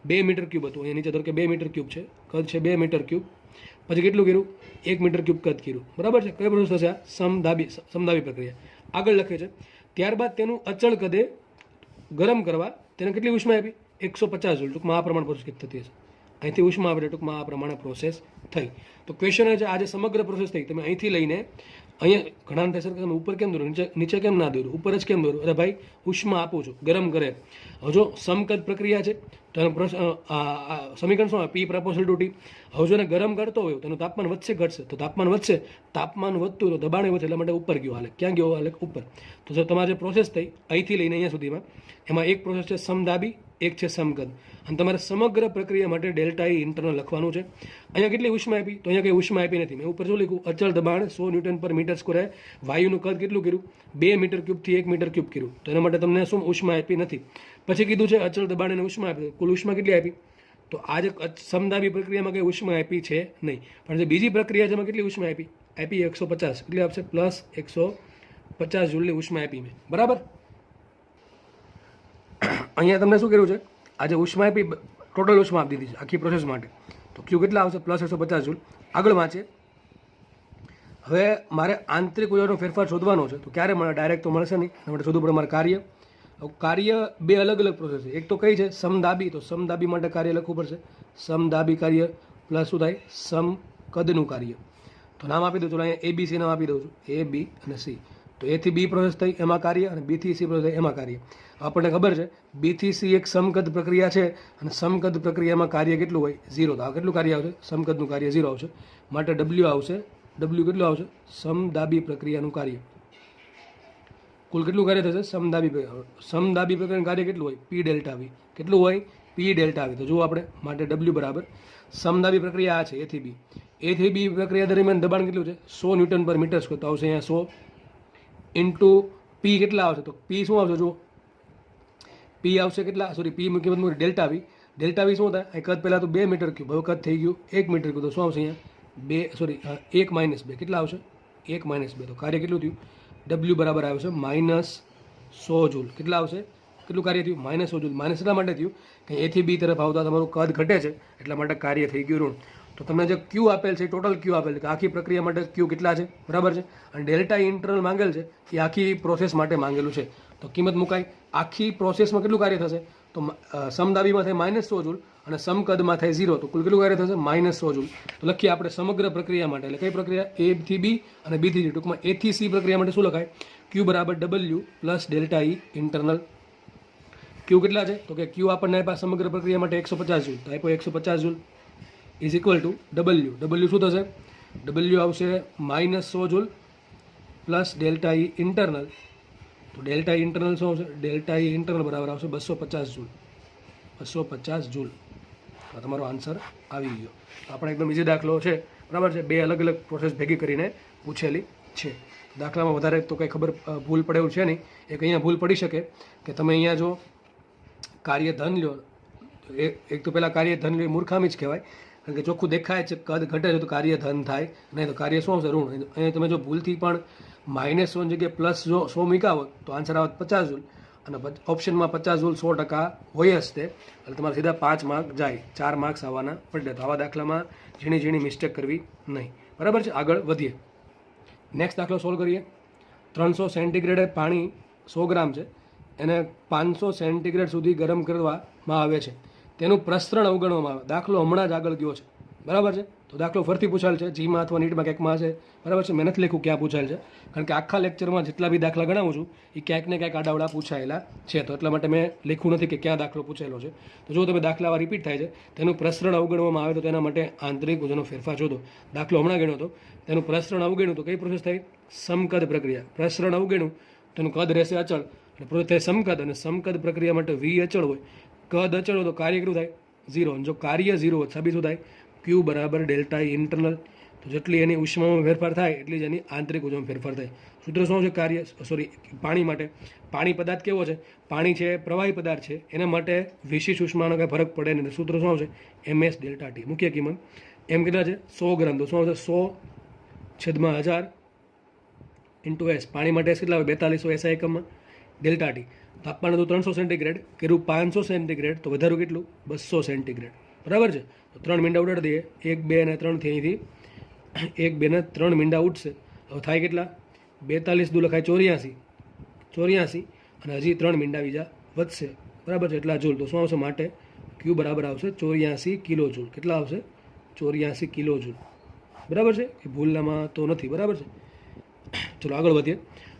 2 મીટર ક્યુબ હતું, અહીંયા નીચે ધારો કે 2 મીટર ક્યુબ છે, કદ છે 2 મીટર ક્યુબ, પછી કેટલું કર્યું 1 મીટર ક્યુબ કદ કર્યું. બરાબર છે. કઈ પ્રોસેસ થશે આ સમદાબી પ્રક્રિયા. આગળ લખે છે ત્યારબાદ તેનું અચળ કદે ગરમ કરવા તેને કેટલી ઉષ્મા આપી 150 જૂલ. ટૂંકમાં આ પ્રમાણે પ્રોસેસ થતી હશે. અહીંથી ઉષ્મા આપણે ટૂંકમાં આ પ્રમાણે પ્રોસેસ થઈ. તો ક્વેશ્ચન છે આજે સમગ્ર પ્રોસેસ થઈ, તમે અહીંથી લઈને અહીંયા ઘણા થશે કે તમે ઉપર કેમ દોરો, નીચે કેમ ના દોરો, ઉપર જ કેમ દોરો? અરે ભાઈ ઉષ્મા આપું છું, ગરમ કરે. હવે જો સમકદ પ્રક્રિયા છે તો એનો સમીકરણ શું આવે? પી પ્રપોર્શનલ ટુ ટી. હવે જો એને ગરમ કરતો હોય તો એનું તાપમાન વધશે ઘટશે? તો તાપમાન વધશે. તાપમાન વધતું તો દબાણ વધશે, એટલા માટે ઉપર ગયો હાલે. ક્યાં ગયો હાલે? ઉપર. તો જો તમારી જે પ્રોસેસ થઈ અહીંથી લઈને અહીંયા સુધીમાં, એમાં એક પ્રોસેસ છે સમદાબી, એક છે સમકદ, અને તમારે સમગ્ર પ્રક્રિયા માટે ડેલ્ટા ઈ ઇન્ટરનલ લખવાનું છે. અહીંયા કેટલી ઉષ્મા આપી? તો અહીંયા કંઈ ઉષ્મા આપી નથી. મેં ઉપર શું લખ્યું? અચળ દબાણ 100 ન્યૂટન પર મીટર સ્ક્વેર. વાયુનું કદ કેટલું કર્યું? 2 મીટર ક્યુબથી 1 મીટર ક્યુબ કર્યું. તો એના માટે તમને શું ઉષ્મા આપી નથી. પછી કીધું છે અચળ દબાણ અને ઉષ્મા આપી. કુલ ઉષ્મા કેટલી આપી? તો આ જે સમદાબી પ્રક્રિયામાં કંઈ ઉષ્મા આપી છે નહીં. પણ જે બીજી પ્રક્રિયા છે એમાં કેટલી ઉષ્મા આપી? 150. કેટલી આપશે? પ્લસ 150 જૂલની ઉષ્મા આપી મેં. બરાબર. અહીંયા તમને શું કર્યું છે? આજે ઉષ્મા આપી, ટોટલ ઉષ્મા આપી દીધી છે આખી પ્રોસેસ માટે. તો ક્યુ કેટલા આવશે? Plus 150 joule. આગળ વાંચે. હવે મારે આંતરિક ઉર્જાનો ફેરફાર શોધવાનો છે. તો ક્યારે મળે? ડાયરેક્ટ તો મળશે નહીં. એના માટે શોધવું પડે મારે કાર્ય. કાર્ય બે અલગ અલગ પ્રોસેસ છે. એક તો કઈ છે? સમદાબી. તો સમદાબી માટે કાર્ય લખવું પડશે. સમદાબી કાર્ય પ્લસ શું થાય? સમકદનું કાર્ય. તો નામ આપી દઉં છું. અહીંયા એ બી સી નામ આપી દઉં છું. એ બી અને સી. તો એ થી બી પ્રોસેસ થઈ એમાં કાર્ય, અને બી થી સી પ્રોસેસ થઈ એમાં કાર્ય. આપણને ખબર છે બી થી સી એક સમકદ પ્રક્રિયા છે, અને સમકદ પ્રક્રિયામાં કાર્ય કેટલું હોય? 0. તો આ કેટલું કાર્ય આવશે? સમકદનું કાર્ય 0 આવશે. માટે ડબલ્યુ આવશે. ડબલ્યુ કેટલું આવશે? સમદાબી પ્રક્રિયાનું કાર્ય. કુલ કેટલું કાર્ય થશે? સમદાબી પ્રક્રિયાનું કાર્ય કેટલું હોય? P delta V. કેટલું હોય? P delta V. તો જુઓ આપણે, માટે ડબલ્યુ બરાબર સમદાબી પ્રક્રિયા આ છે એ થી બી. એ થી બી પ્રક્રિયા દરમિયાન દબાણ કેટલું છે? 100 ન્યૂટન પર મીટર સ્ક્વેર. તો આવશે અહીંયા 100 ઇન્ટુ પી કેટલા આવશે? તો પી શું આવશે? જુઓ, પી આવશે કેટલા? સોરી, પી કિંમત મૂકી ડેલ્ટા વી. ડેલ્ટા વી શું થાય? અહીં કદ પહેલાં તો 2 મીટર ક્યુબ, હવે કદ થઈ ગયું 1 મીટર ક્યુબ. તો શું આવશે અહીંયા? 1 - 2. કેટલા આવશે? 1 - 2. તો કાર્ય કેટલું થયું? ડબલ્યુ બરાબર આવશે -100 જૂલ. કેટલા આવશે? કેટલું કાર્ય થયું? -100 જૂલ. માઇનસ એટલા માટે થયું કે એ થી બી તરફ આવતા તમારું કદ ઘટે છે, એટલા માટે કાર્ય થઈ ગયું ઋણ. તો તમને જે ક્યુ આપેલ છે, ટોટલ ક્યુ આપેલ છે, આખી પ્રક્રિયા માટે ક્યુ કેટલા છે? બરાબર છે. અને ડેલ્ટા ઇન્ટરનલ માંગેલ છે એ આખી પ્રોસેસ માટે માંગેલું છે. તો કિંમત મુકાય. આખી પ્રોસેસમાં કેટલું કાર્ય થશે? તો સમદાબીમાં થાય -100 જૂલ, અને સમકદમાં થાય 0. તો કુલ કેટલું કાર્ય થશે? -100 જૂલ. તો લખીએ આપણે સમગ્ર પ્રક્રિયા માટે. એટલે કઈ પ્રક્રિયા? એ થી બી અને બી થી સી. ટૂંકમાં એ થી સી પ્રક્રિયા માટે શું લખાય? ક્યુ બરાબર W plus delta E internal. Q કેટલા છે? તો કે ક્યુ આપણને આપ્યા સમગ્ર પ્રક્રિયા માટે 150 જૂલ. તો આપ્યો 150 joule is equal two W. W શું થશે? ડબલ્યુ આવશે -100 joule plus delta E internal. તો ડેલ્ટા ઈ ઇન્ટરનલ શું આવશે? ડેલ્ટા ઈ ઇન્ટરનલ બરાબર આવશે 250 જૂલ. 250 જૂલ. તો તમારો આન્સર આવી ગયો. આપણે એકદમ ઇઝી દાખલો છે. બરાબર છે. બે અલગ અલગ પ્રોસેસ ભેગી કરીને પૂછેલી છે. દાખલામાં વધારે તો કંઈ ખબર ભૂલ પડે એવું છે નહીં. એક અહીંયા ભૂલ પડી શકે કે તમે અહીંયા જો કાર્ય ધન લ્યો, એક તો પહેલાં કાર્ય ધન લ્યો એ મૂર્ખામી જ કહેવાય. કારણ કે ચોખ્ખું દેખાય છે કદ ઘટે છે તો કાર્ય ધન થાય નહીં, તો કાર્ય શું આવશે? ઋણ. અહીંયા તમે જો ભૂલથી પણ -100 ની જગ્યાએ પ્લસ જો 100 મૂક્યા હોત તો આન્સર આવત 50 જૂલ. અને ઓપ્શનમાં 50 જૂલ 100% હોય જ તે. એટલે તમારે સીધા 5 માર્ક જાય, 4 માર્ક્સ આવવાના પડે. તો આવા દાખલામાં ઝીણી ઝીણી મિસ્ટેક કરવી નહીં. બરાબર છે. આગળ વધીએ. નેક્સ્ટ દાખલો સોલ્વ કરીએ. 300 સેન્ટીગ્રેડે પાણી 100 ગ્રામ છે, એને 500 સેન્ટીગ્રેડ સુધી ગરમ કરવામાં આવે છે. તેનું પ્રસરણ અવગણવામાં આવે. દાખલો હમણાં જ આગળ ગયો છે. બરાબર છે. તો દાખલો ફરીથી પૂછાયેલ છે. જીમાં અથવા નીટમાં ક્યાંકમાં હશે. બરાબર છે. મેં નથી લખ્યું ક્યાં પૂછાયેલ છે, કારણ કે આખા લેક્ચરમાં જેટલા બી દાખલા ગણાવું છું એ ક્યાંક ને ક્યાંક આડાવડા પૂછાયેલા છે. તો એટલા માટે મેં લખ્યું નથી કે ક્યાં દાખલો પૂછાયેલો છે. તો જો તમે દાખલામાં રિપીટ થાય છે, તેનું પ્રસરણ અવગણવામાં આવે તો તેના માટે આંતરિક ઉર્જાનો ફેરફાર શોધો. દાખલો હમણાં ગણ્યો હતો, તેનું પ્રસરણ અવગણ્યું તો કઈ પ્રોસેસ થઈ? સમકદ પ્રક્રિયા. પ્રસરણ અવગણ્યું તેનું કદ રહેશે અચળ, એટલે પ્રોસેસ થાય સમકદ. અને સમકદ પ્રક્રિયા માટે વી અચળ હોય, કદ અચળ હોય તો કાર્ય કેટલું થાય? 0. અને જો કાર્ય 0 હોય સાબિત શું થાય? ક્યુ બરાબર ડેલ્ટા ઈ ઇન્ટરનલ. તો જેટલી એની ઉષ્મામાં ફેરફાર થાય એટલી જ એની આંતરિક ઉર્જામાં ફેરફાર થાય. સૂત્ર શું છે? કાર્ય પાણી માટે. પાણી પદાર્થ કેવો છે? પાણી છે પ્રવાહી પદાર્થ છે, એના માટે વિશિષ્ટ ઉષ્માનો કંઈ ફરક પડે નહીં. સૂત્ર શું આવશે? MS delta T. મુખ્ય કિંમત એમ કેટલા છે? 100 ગ્રામ. તો શું આવશે? 100/1000 ઇન્ટુ એસ. પાણી માટે કેટલા આવે? 4200 SI એકમમાં. ડેલ્ટા ટી તાપમાન હતું 300 સેન્ટીગ્રેડ, કર્યું 500 સેન્ટીગ્રેડ, તો વધારું કેટલું? 200 સેન્ટીગ્રેડ. બરાબર છે. તો 3 મીંડા ઉડાડી દઈએ. 1 2 અને 3 થી અહીંથી 1 2 ને 3 મીંડા ઉઠશે. હવે થાય કેટલા? 42 દુ લખાય 84 અને હજી 3 મીંડા બીજા વધશે. બરાબર છે. એટલા જૂલ. તો શું આવશે? માટે ક્યુ બરાબર આવશે 84 કિલો જૂલ. કેટલા આવશે? 84 કિલો જૂલ. બરાબર છે. એ ભૂલનામાં તો નથી. બરાબર છે. ચલો આગળ વધીએ.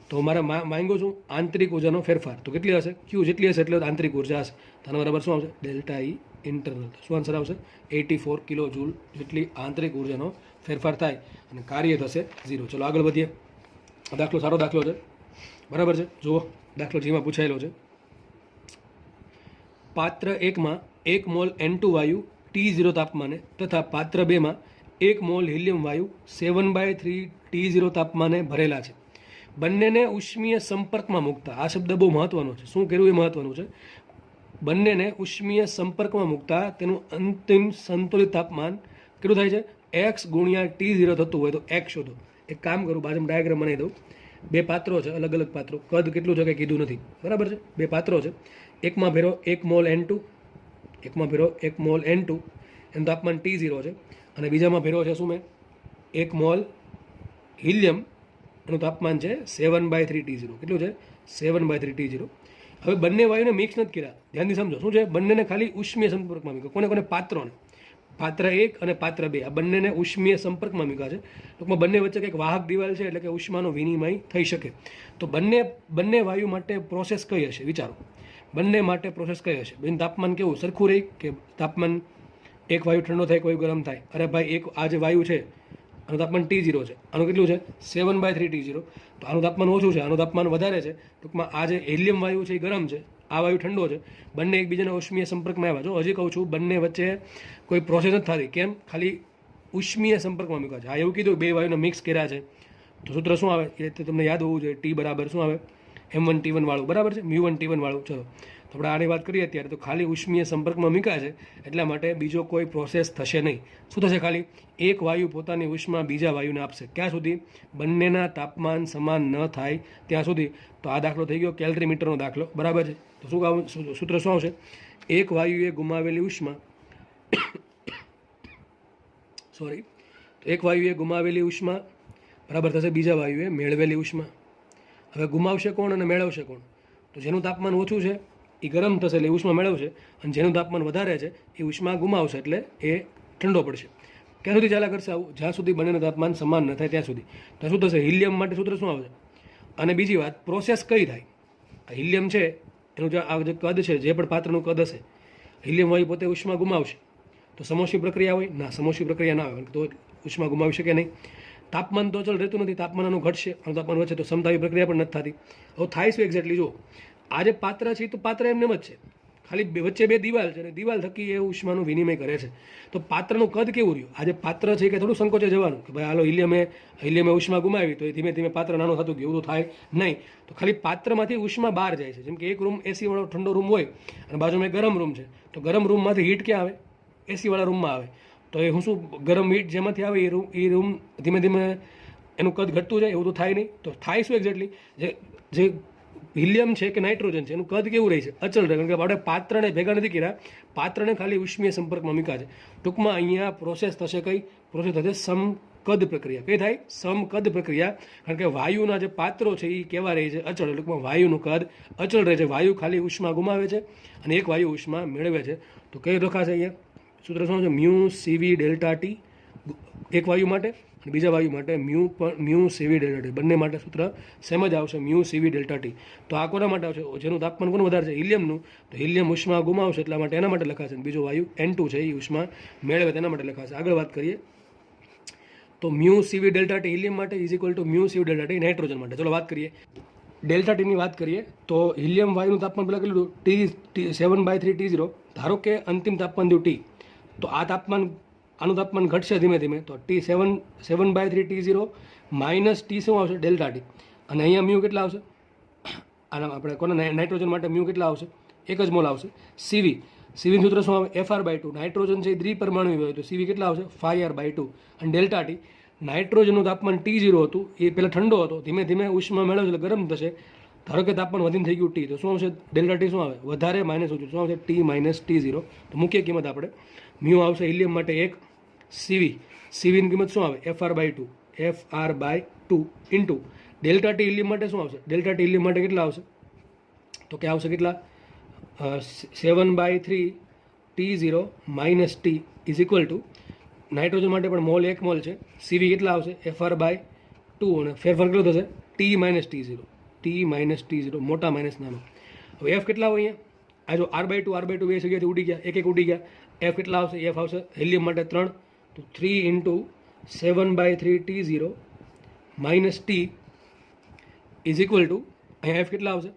તો તો મારે માંગ્યો છું આંતરિક ઉર્જાનો ફેરફાર, તો કેટલી હશે? ક્યુ જેટલી હશે એટલે આંતરિક ઉર્જા હશે. તો આના બરાબર શું આવશે? Delta E internal. શું આન્સર આવશે? 84 કિલો જૂલ જેટલી આંતરિક ઉર્જાનો ફેરફાર થાય અને કાર્ય થશે 0. ચલો આગળ વધીએ. દાખલો સારો દાખલો છે, બરાબર છે. જુઓ દાખલો જેમાં પૂછાયેલો છે, પાત્ર 1માં 1 મોલ N2 વાયુ T0 તાપમાને તથા પાત્ર 2માં 1 મોલ હિલિયમ વાયુ 7/3 T0 તાપમાને ભરેલા છે. બંનેને ઉષ્મીય સંપર્કમાં મૂકતા, આ શબ્દ બહુ મહત્વનો છે. શું કર્યું એ મહત્વનું છે. બંનેને ઉષ્મીય સંપર્કમાં મૂકતા તેનું અંતિમ સંતુલિત તાપમાન કેટલું થાય છે? x ગુણ્યા T0 થતું હોય તો x શોધો. એક કામ કરું, બાજુમાં ડાયાગ્રામ બનાવી દઉં. બે પાત્રો છે, અલગ અલગ પાત્રો, કદ કેટલું છે કંઈ કીધું નથી, બરાબર છે. બે પાત્રો છે, એકમાં ભેરો 1 મોલ N2, એકમાં ભેરો 1 મોલ N2, એનું તાપમાન T0 છે, અને બીજામાં ભેરો છે શું મેં? 1 મોલ હિલિયમ, એનું તાપમાન છે 7/3 T0. કેટલું છે? 7/3 T0. હવે બંને વાયુને મિક્સ નથી કર્યા, ધ્યાનથી સમજો. શું છે? બંનેને ખાલી ઉષ્મીય સંપર્કમાં મૂક્યો. કોને કોને? પાત્રોને. પાત્ર 1 અને પાત્ર 2 આ બંનેને ઉષ્મીય સંપર્કમાં મૂક્યા છે. ટૂંકમાં બંને વચ્ચે કંઈક વાહક દિવાલ છે, એટલે કે ઉષ્માનો વિનિમય થઈ શકે. તો બંને વાયુ માટે પ્રોસેસ કઈ હશે? વિચારો, બંને માટે પ્રોસેસ કઈ હશે? બેન તાપમાન કેવું સરખું રહે કે તાપમાન એક વાયુ ઠંડો થાય કોઈ ગરમ થાય? અરે ભાઈ, એક આ જે વાયુ છે આનું તાપમાન T0 છે, આનું કેટલું છે? 7/3 T0. તો આનું તાપમાન ઓછું છે, આનું તાપમાન વધારે છે. ટૂંકમાં આ જે હિલિયમ વાયુ છે એ ગરમ છે, આ વાયુ ઠંડો છે. બંને એકબીજાના ઉષ્મીય સંપર્કમાં આવ્યા. જો હજી કહું છું, બંને વચ્ચે કોઈ પ્રોસેસ નથી થતી. કેમ? ખાલી ઉષ્મીય સંપર્કમાં મૂક્યા છે. આ એવું કીધું બે વાયુને મિક્સ કર્યા છે, તો સૂત્ર શું આવે એ તમને યાદ હોવું જોઈએ. T બરાબર શું આવે? M1 T1 વાળું, બરાબર છે, μ1 T1 વાળું. ચલો તો આપણે આની વાત કરીએ અત્યારે. તો ખાલી ઉષ્મીય સંપર્કમાં મૂક્યા છે એટલા માટે બીજો કોઈ પ્રોસેસ થશે નહીં. શું થશે? ખાલી એક વાયુ પોતાની ઉષ્મા બીજા વાયુને આપશે. ક્યાં સુધી? બંનેના તાપમાન સમાન ન થાય ત્યાં સુધી. તો આ દાખલો થઈ ગયો કેલરીમીટરનો દાખલો, બરાબર છે. તો સૂત્ર શું આવશે? એક વાયુએ ગુમાવેલી ઉષ્મા સોરી તો એક વાયુએ ગુમાવેલી ઉષ્મા બરાબર થશે બીજા વાયુએ મેળવેલી ઉષ્મા. હવે ગુમાવશે કોણ અને મેળવશે કોણ? તો જેનું તાપમાન ઓછું છે એ ગરમ થશે એટલે ઉષ્મા મેળવશે, અને જેનું તાપમાન વધારે છે એ ઉષ્મા ગુમાવશે એટલે એ ઠંડો પડશે. ક્યાં સુધી ચાલ્યા કરશે આવું? જ્યાં સુધી બંનેનું તાપમાન સમાન ન થાય ત્યાં સુધી. તો શું થશે? હિલિયમ માટે સૂત્ર શું આવશે? અને બીજી વાત, પ્રોસેસ કઈ થાય? આ હિલિયમ છે એનું જે આ જે કદ છે, જે પણ પાત્રનું કદ હશે, હિલિયમ વાયુ પોતે ઉષ્મા ગુમાવશે. તો સમોષ્મી પ્રક્રિયા હોય? ના, સમોષ્મી પ્રક્રિયા ના હોય, તો ઉષ્મા ગુમાવી શકે નહીં. તાપમાન તો અચળ રહેતું નથી, તાપમાન આનું ઘટશે, આનું તાપમાન વધશે, તો સમતાવી પ્રક્રિયા પણ નથી થતી. હવે થાય શું એક્ઝેક્ટલી? જુઓ, આ જે પાત્ર છે તો પાત્ર એમને જ છે, ખાલી વચ્ચે બે દિવાલ છે અને દિવાલ થકી એ ઉષ્માનું વિનિમય કરે છે. તો પાત્રનું કદ કેવું રહ્યું? આ જે પાત્ર છે કે થોડું સંકોચે જવાનું કે ભાઈ હાલો હિલિયમે ઉષ્મા ગુમાવી તો એ ધીમે ધીમે પાત્ર નાનું થતું ગયું, એવું તો થાય નહીં. તો ખાલી પાત્રમાંથી ઉષ્મા બહાર જાય છે. જેમ કે એક રૂમ એસી વાળો ઠંડો રૂમ હોય અને બાજુમાં એક ગરમ રૂમ છે, તો ગરમ રૂમમાંથી હીટ ક્યાં આવે? એસી વાળા રૂમમાં આવે. તો એ હું શું, ગરમ હીટ જેમાંથી આવે એ રૂમ ધીમે ધીમે એનું કદ ઘટતું જાય, એવું તો થાય નહીં. તો થાય શું એક્ઝેક્ટલી? જે હિલિયમ છે કે નાઇટ્રોજન છે એનું કદ કેવું રહે છે? અચળ રહે. કારણ કે આપણે પાત્રને ભેગા નથી કર્યા, પાત્રને ખાલી ઉષ્મીય સંપર્કમાં મૂક્યા છે. ટૂંકમાં અહીંયા પ્રોસેસ થશે કઈ? પ્રોસેસ થશે સમકદ પ્રક્રિયા. કઈ થાય? સમકદ પ્રક્રિયા. કારણ કે વાયુના જે પાત્રો છે એ કેવા રહે છે? અચળ. ટૂંકમાં વાયુનું કદ અચળ રહે છે. વાયુ ખાલી ઉષ્મા ગુમાવે છે અને એક વાયુ ઉષ્મા મેળવે છે. તો કઈ રખાશે અહીંયા? સૂત્ર શું છે? મ્યુ સીવી ડેલ્ટા ટી એક વાયુ માટે અને બીજા વાયુ માટે મ્યુ સીવી ડેલ્ટા ટી. બંને માટે સૂત્ર સેમ જ આવશે, મ્યુ સીવી ડેલ્ટા ટી. તો આ કોના માટે આવશે? જેનું તાપમાન કોનું વધારે છે? હિલિયમનું. તો હિલિયમ ઉષ્મા ગુમાવશે એટલા માટે એના માટે લખાશે. બીજો વાયુ N2 છે એ ઉષ્મા મેળવે તેના માટે લખાશે. આગળ વાત કરીએ તો mu C V delta T helium માટે is equal to mu C V delta T nitrogen માટે. ચલો વાત કરીએ ડેલ્ટા ટીની વાત કરીએ તો હિલિયમ વાયુનું તાપમાન પહેલાં કેટલું? T7/3 T0. ધારો કે અંતિમ તાપમાન થયું T, તો આ તાપમાન આનું તાપમાન ઘટશે ધીમે ધીમે. તો T7/3 T0 માઇનસ T શું આવશે? Delta T. અને અહીંયા મ્યુ કેટલા આવશે? આના આપણે કોને નાઇટ્રોજન માટે મ્યુ કેટલા આવશે? 1 જ મોલ આવશે. સીવીનું સૂત્ર શું આવે? FR/2. નાઇટ્રોજન છે એ દ્વિપરમાણુ હોય તો સીવી કેટલા આવશે? 5R/2. અને ડેલ્ટા ટી, નાઇટ્રોજનનું તાપમાન T0 હતું એ પહેલાં ઠંડો હતો, ધીમે ધીમે ઉષ્મા મેળવશે એટલે ગરમ થશે. ધારો કે તાપમાન વધીને થઈ ગયું T, તો શું આવશે? ડેલ્ટા ટી શું આવે? વધારે માઇનસ ઓછું શું આવશે? T-T0. તો મુખ્ય કિંમત આપણે મ્યુ આવશે હિલિયમ માટે 1. સીવીની કિંમત શું આવે? FR/2 into delta T helium માટે શું આવશે? ડેલ્ટા ટી હિલિયમ માટે કેટલા આવશે? તો કે આવશે કેટલા? 7/3 T0 minus T is equal two nitrogen માટે પણ મોલ 1 મોલ છે. સીવી કેટલા આવશે? FR/2 અને ફેરફાર કેટલો થશે? T - T0. T minus T0, મોટા માઇનસ નાનો. હવે એફ કેટલા હોય અહીંયા? આ જો R/2 બે જગ્યાએથી ઉડી ગયા, એક ઉડી ગયા. એફ કેટલા આવશે? એફ આવશે હિલિયમ માટે 3, તો 3 × 7/3 T0 minus T is equal two, અહીંયા એફ કેટલા આવશે?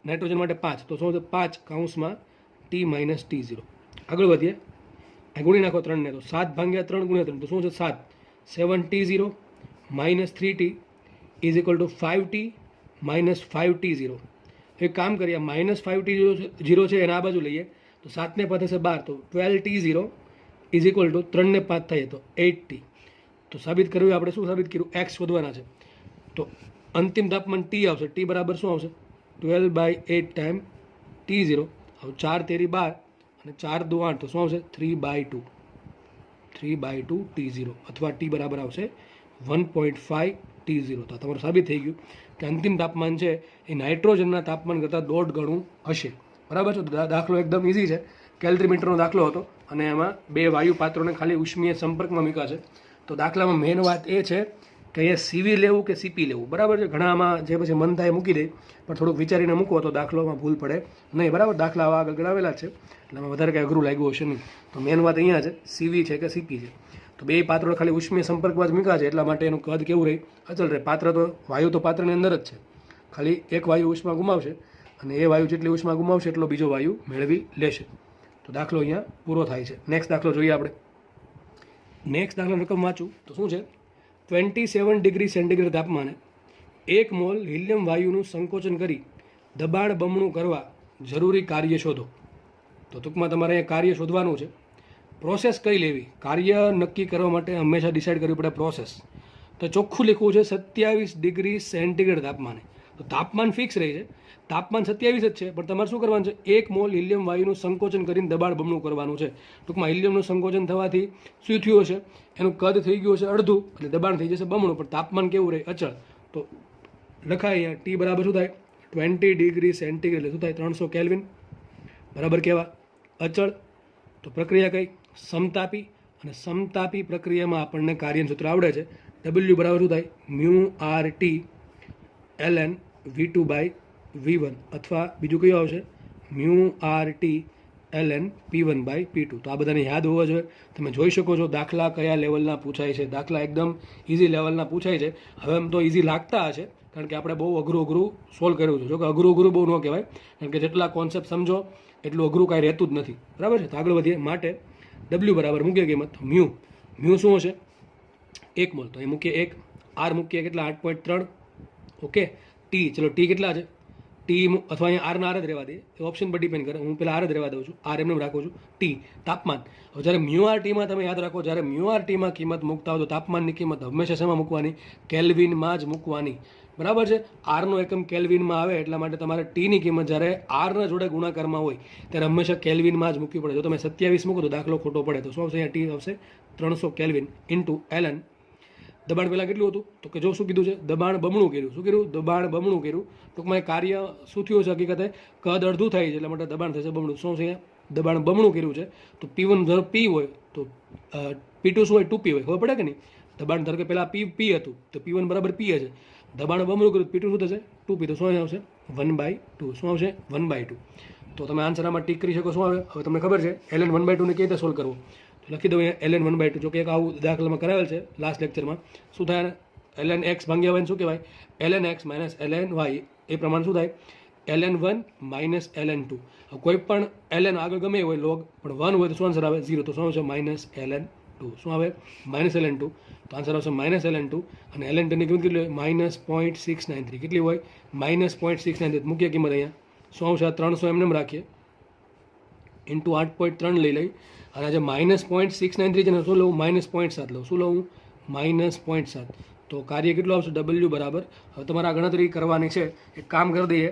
નાઇટ્રોજન માટે 5, તો શું આવશે? 5 કૌંસમાં T માઇનસ T0. આગળ વધીએ, અહીં ગુણી નાખો 3 ને, તો 7/3 × 3, તો શું છે? 7. 7T0 minus 3T is equal two 5T minus 5T0. એક કામ કરીએ, માઇનસ 5T0 છે એને આ બાજુ લઈએ, તો 7 ને 5 થશે 12, તો 12T0 ઇઝ ઇક્વલ ટુ 3 ને 5 થાય તો 8T. તો સાબિત કર્યું આપણે. શું સાબિત કર્યું? x શોધવાના છે. તો અંતિમ તાપમાન T આવશે. T બરાબર શું આવશે? 12/8 ટાઈમ T0. હવે 4 તેરી 12 અને 4 દુ 8, તો શું આવશે? 3/2. 3/2 T0 અથવા T બરાબર આવશે 1.5 T0. તો તમારું સાબિત થઈ ગયું કે અંતિમ તાપમાન છે એ નાઇટ્રોજનના તાપમાન કરતાં 1.5 ગણું હશે. બરાબર છે? તો દાખલો એકદમ ઇઝી છે. કેલરીમીટરનો દાખલો હતો અને એમાં 2 વાયુ પાત્રોને ખાલી ઉષ્મીય સંપર્કમાં મૂક્યા છે. તો દાખલામાં મેઇન વાત એ છે કે અહીંયા સીવી લેવું કે સીપી લેવું. બરાબર છે? ઘણામાં જે પછી મન થાય મૂકી દે, પણ થોડુંક વિચારીને મૂકો તો દાખલામાં ભૂલ પડે નહીં. બરાબર? દાખલા આવા આગળ ગણાવેલા છે એટલે આમાં વધારે કંઈ અઘરું લાગ્યું હશે નહીં. તો મેઇન વાત અહીંયા છે સીવી છે કે સીપી છે. તો 2 પાત્રો ખાલી ઉષ્મીય સંપર્કમાં જ મૂક્યા છે એટલા માટે એનું કદ કેવું રહે? અચલ રહે. પાત્ર તો વાયુ તો પાત્રની અંદર જ છે, ખાલી એક વાયુ ઉષ્મા ગુમાવશે અને એ વાયુ જેટલી ઉષ્મા ગુમાવશે એટલો બીજો વાયુ મેળવી લેશે. તો દાખલો અહીંયા પૂરો થાય છે. નેક્સ્ટ દાખલો જોઈએ આપણે. નેક્સ્ટ દાખલાની રકમ વાંચું તો શું છે? 27 ડિગ્રી સેન્ટીગ્રેડ તાપમાને 1 મોલ હિલિયમ વાયુનું સંકોચન કરી દબાણ બમણું કરવા જરૂરી કાર્ય શોધો. તો ટૂંકમાં તમારે અહીંયા કાર્ય શોધવાનું છે. પ્રોસેસ કઈ લેવી? કાર્ય નક્કી કરવા માટે હંમેશા ડિસાઇડ કરવી પડે પ્રોસેસ. તો ચોખ્ખું લખવું છે 27 ડિગ્રી સેન્ટીગ્રેડ તાપમાને. તો તાપમાન ફિક્સ રહે છે, તાપમાન 27 જ છે, પણ તમારે શું કરવાનું છે? 1 મોલ હિલિયમ વાયુનું સંકોચન કરીને દબાણ બમણું કરવાનું છે. ટૂંકમાં હિલિયમનું સંકોચન થવાથી શું થયું હશે? એનું કદ થઈ ગયું હશે અડધું અને દબાણ થઈ જશે બમણું, પણ તાપમાન કેવું રહે? અચળ. તો લખાય અહીંયા ટી બરાબર શું થાય? 20 ડિગ્રી સેન્ટીગ્રેડ એટલે શું થાય? 300 કેલ્વિન. બરાબર કેવા? અચળ. તો પ્રક્રિયા કઈ? સમતાપી. અને સમતાપી પ્રક્રિયામાં આપણને કાર્યનું સૂત્ર આવડે છે. W બરાબર શું થાય? μRT ln V2/V1 અથવા બીજું કયું આવશે? μRT ln P1/P2. તો આ બધાને યાદ હોવા જોઈએ. તમે જોઈ શકો છો દાખલા કયા લેવલના પૂછાય છે. દાખલા એકદમ ઇઝી લેવલના પૂછાય છે. હવે એમ તો ઇઝી લાગતા હશે કારણ કે આપણે બહુ અઘરું સોલ્વ કર્યું છે. જો કે અઘરું બહુ ન કહેવાય કારણ કે જેટલા કોન્સેપ્ટ સમજો એટલું અઘરું કાંઈ રહેતું જ નથી. બરાબર છે? તો આગળ વધીએ. માટે W બરાબર મૂકીએ કિંમત. મ્યુ શું હશે? 1 મોલ. તો એ મૂકીએ 1. R મૂકીએ કેટલા? 8.3. ઓકે. ટી, ચલો ટી કેટલા છે? ટી અથવા અહીંયા આરના આર જ રહેવા દે, એ ઓપ્શન પર ડિપેન્ડ કરે. હું પહેલાં આર જ રહેવા દઉં છું, આર એમને રાખું છું. ટી તાપમાન. હવે જ્યારે μRTમાં તમે યાદ રાખો, જ્યારે μRTમાં કિંમત મૂકતા હોય તો તાપમાનની કિંમત હંમેશા શેમાં મૂકવાની? કેલ્વિનમાં જ મૂકવાની. બરાબર છે? આરનો એકમ કેલ્વિનમાં આવે એટલા માટે તમારે ટીની કિંમત જ્યારે આરના જોડે ગુણાકારમાં હોય ત્યારે હંમેશા કેલ્વિનમાં જ મૂકવી પડે. જો તમે 27 મૂકો તો દાખલો ખોટો પડે. તો શું આવશે? અહીંયા ટી આવશે 300 કેલ્વિન ઇન્ટુ ln. દબાણ પહેલાં કેટલું હતું? તો કે જો શું કીધું છે? દબાણ બમણું કર્યું. શું કર્યું? દબાણ બમણું કર્યું. ટૂંકમાં એ કાર્ય શું થયું છે? હકીકતે કદ અડધું થાય છે એટલા માટે દબાણ થશે બમણું. શું છે? દબાણ બમણું કર્યું છે. તો P1 ધારો P હોય તો P2 શું હોય? 2P હોય. ખબર પડે કે નહીં? દબાણ ધારો કે પહેલાં P હતું તો P1 બરાબર P હશે. દબાણ બમણું કર્યું P2 શું થશે? 2P. તો શું આવશે? 1/2. શું આવશે? 1/2. તો તમે આન્સર આમાં ટીક કરી શકો. શું આવે? હવે તમને ખબર છે ln 1/2 ને કેવી રીતે સોલ્વ કરવું? લખી દઉં અહીંયા ln 1/2. જો કે એક આવું દાખલામાં કરાવેલ છે લાસ્ટ લેક્ચરમાં. શું થાય? ln x ભાગ્યા વાય શું કહેવાય? ln x minus ln y. એ પ્રમાણે શું થાય? ln1 minus ln2. કોઈ પણ ln આગળ ગમે હોય લોગ, પણ 1 હોય તો શું આન્સર આવે? 0. તો શું આવશે? Minus ln2. શું આવે? Minus ln2. તો આન્સર આવશે માઇનસ ln2. અને ln2 ની કિંમત કેટલી હોય? -0.693. કેટલી હોય? -0.693. મૂકીએ કિંમત અહીંયા. શું આવશે? 300 એમને રાખીએ ઇન્ટુ 8.3 લઈ લઈ. અને જે -0.693 છે ને શું લઉં? -0.7 લઉં. શું લઉં? -0.7. તો કાર્ય કેટલું આવશે? W બરાબર. હવે તમારે આ ગણતરી કરવાની છે. એક કામ કરી દઈએ.